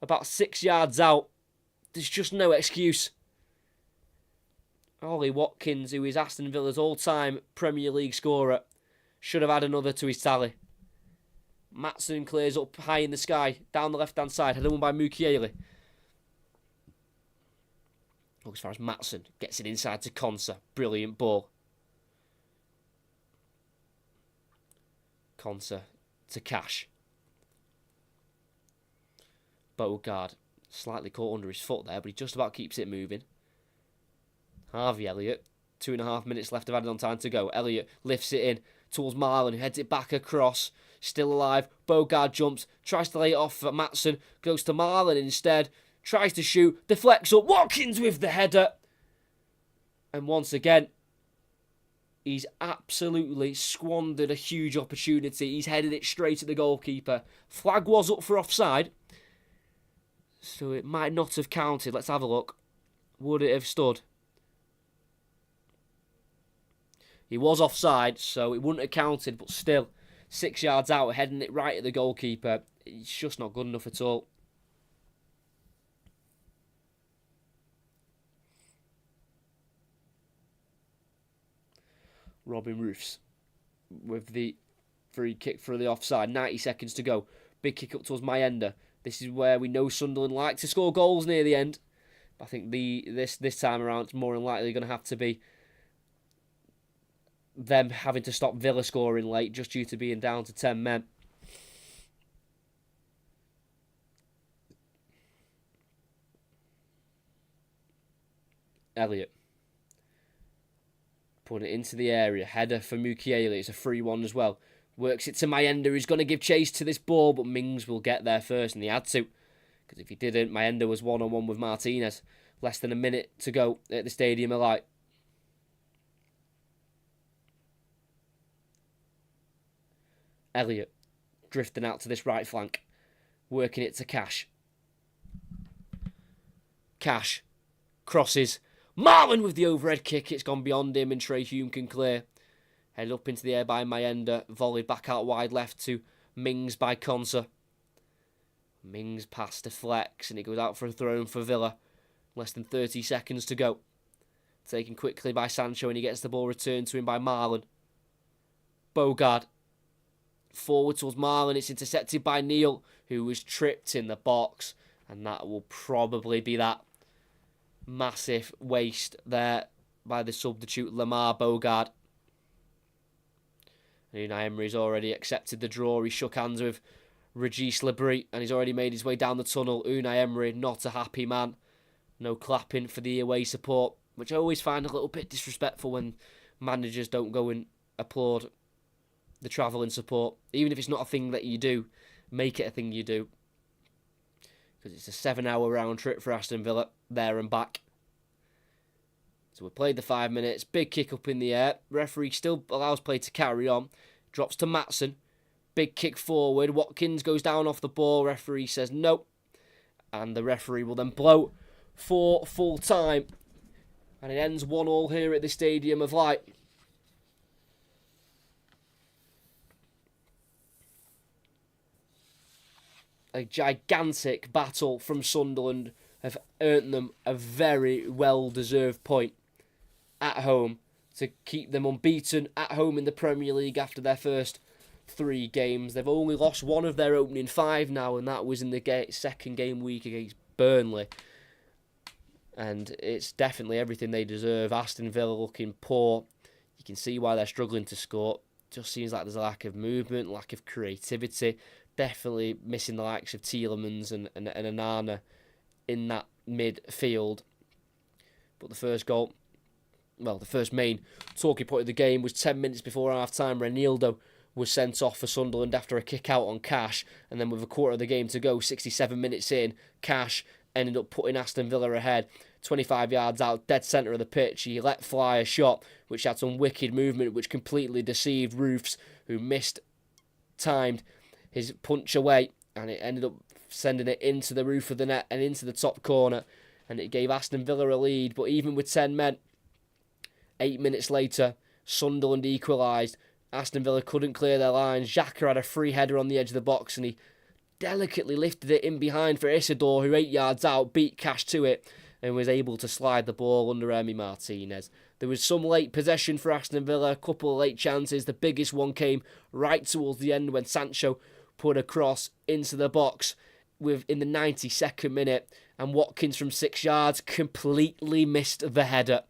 About 6 yards out. There's just no excuse. Ollie Watkins, who is Aston Villa's all-time Premier League scorer, should have had another to his tally. Maatsen clears up high in the sky, down the left-hand side, headed won by Mukiele. Look, as far as Maatsen gets it inside to Konsa. Brilliant ball. Konsa to Cash. Bogard slightly caught under his foot there, but he just about keeps it moving. Harvey Elliott, 2.5 minutes left of added on time to go. Elliott lifts it in towards Marlon, who heads it back across. Still alive. Bogard jumps, tries to lay it off for Maatsen, goes to Marlon instead, tries to shoot, deflects up. Watkins with the header. And once again, he's absolutely squandered a huge opportunity. He's headed it straight at the goalkeeper. Flag was up for offside, so it might not have counted. Let's have a look. Would it have stood? He was offside, so it wouldn't have counted, but still, 6 yards out, heading it right at the goalkeeper. It's just not good enough at all. Robin Roofs with the free kick for the offside. 90 seconds to go. Big kick up towards Mayenda. This is where we know Sunderland like to score goals near the end. I think this time around it's more than likely going to have to be them having to stop Villa scoring late just due to being down to 10 men. Elliott putting it into the area. Header for Mukiele. It's a free one as well. Works it to Mayenda, who's going to give chase to this ball, but Mings will get there first, and he had to. Because if he didn't, Mayenda was one-on-one with Martinez. Less than a minute to go at the Stadium of Light. Elliott drifting out to this right flank. Working it to Cash. Cash crosses. Marlon with the overhead kick. It's gone beyond him and Trey Hume can clear. Headed up into the air by Mayenda. Volleyed back out wide left to Mings by Konsa. Mings pass deflects and it goes out for a throw for Villa. Less than 30 seconds to go. Taken quickly by Sancho and he gets the ball returned to him by Marlon. Bogard. Forward towards Marlon. It's intercepted by Neil, who was tripped in the box. And that will probably be that. Massive waste there by the substitute Lamar Bogard. Unai Emery's already accepted the draw. He shook hands with Regis Labrie and he's already made his way down the tunnel. Unai Emery, not a happy man. No clapping for the away support, which I always find a little bit disrespectful when managers don't go and applaud the travelling support. Even if it's not a thing that you do, make it a thing you do. Because it's a 7-hour round trip for Aston Villa, there and back. So we played the 5 minutes, big kick up in the air. Referee still allows play to carry on. Drops to Maatsen. Big kick forward. Watkins goes down off the ball. Referee says no. And the referee will then blow for full time. And it ends 1-1 here at the Stadium of Light. A gigantic battle from Sunderland have earned them a very well-deserved point at home to keep them unbeaten at home in the Premier League after their first 3 games. They've only lost one of their opening 5 now, and that was in the second game week against Burnley. And it's definitely everything they deserve. Aston Villa looking poor. You can see why they're struggling to score. Just seems like there's a lack of movement, lack of creativity. Definitely missing the likes of Tielemans and Onana in that midfield. But the first goal, well, the first main talking point of the game was 10 minutes before half-time. Renildo was sent off for Sunderland after a kick-out on Cash. And then with a quarter of the game to go, 67 minutes in, Cash ended up putting Aston Villa ahead. 25 yards out, dead centre of the pitch. He let fly a shot, which had some wicked movement, which completely deceived Roofs, who timed his punch away, and it ended up sending it into the roof of the net and into the top corner, and it gave Aston Villa a lead. But even with 10 men, 8 minutes later, Sunderland equalised. Aston Villa couldn't clear their lines. Xhaka had a free header on the edge of the box and he delicately lifted it in behind for Isidore, who 8 yards out beat Cash to it and was able to slide the ball under Emi Martinez. There was some late possession for Aston Villa, a couple of late chances. The biggest one came right towards the end when Sancho put a cross into the box in the 92nd minute, and Watkins from 6 yards completely missed the header.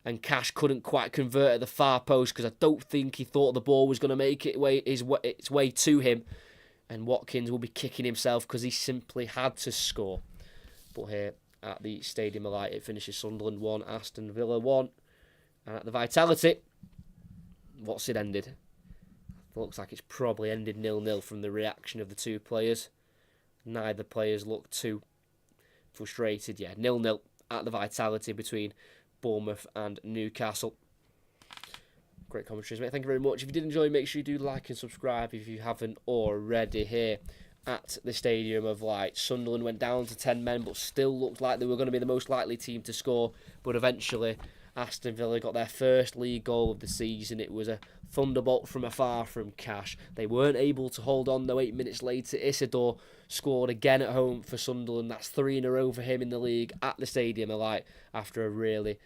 And Cash couldn't quite convert at the far post because I don't think he thought the ball was going to make its way to him. And Watkins will be kicking himself because he simply had to score. But here at the Stadium of Light, it finishes Sunderland 1, Aston Villa 1. And at the Vitality, what's it ended? It looks like it's probably ended 0-0 from the reaction of the two players. Neither players look too frustrated. Yeah, 0-0 at the Vitality between Bournemouth and Newcastle. Great commentaries, mate. Thank you very much. If you did enjoy, make sure you do like and subscribe if you haven't already. Here at the Stadium of Light, Sunderland went down to 10 men, but still looked like they were going to be the most likely team to score. But eventually, Aston Villa got their first league goal of the season. It was a thunderbolt from afar from Cash. They weren't able to hold on, though. 8 minutes later, Isidore scored again at home for Sunderland. That's 3 in a row for him in the league at the Stadium of Light after a really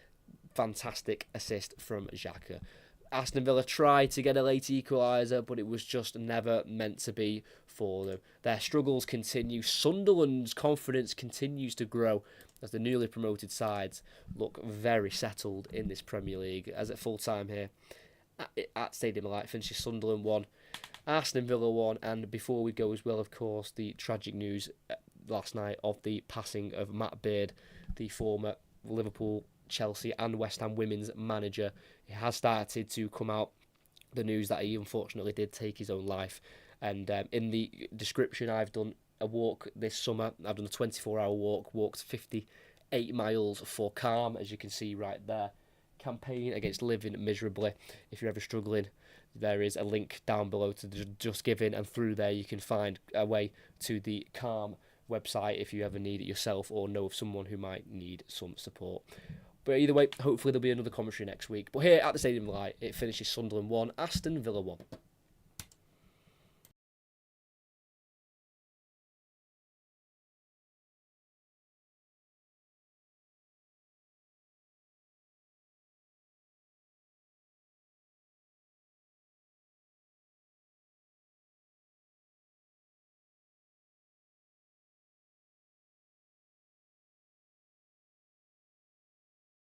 fantastic assist from Xhaka. Aston Villa tried to get a late equaliser, but it was just never meant to be for them. Their struggles continue. Sunderland's confidence continues to grow as the newly promoted sides look very settled in this Premier League. As at full time here at Stadium of Light, finishes Sunderland 1, Aston Villa 1, and before we go as well, of course, the tragic news last night of the passing of Matt Beard, the former Liverpool, Chelsea and West Ham women's manager. It has started to come out, the news that he unfortunately did take his own life. And in the description, I've done a walk this summer. I've done a 24-hour walk, walked 58 miles for calm, as you can see right there. Campaign against living miserably. If you're ever struggling, there is a link down below to Just Giving, and through there you can find a way to the Calm website if you ever need it yourself or know of someone who might need some support. But either way, hopefully there'll be another commentary next week. But here at the Stadium of Light, it finishes Sunderland 1, Aston Villa 1.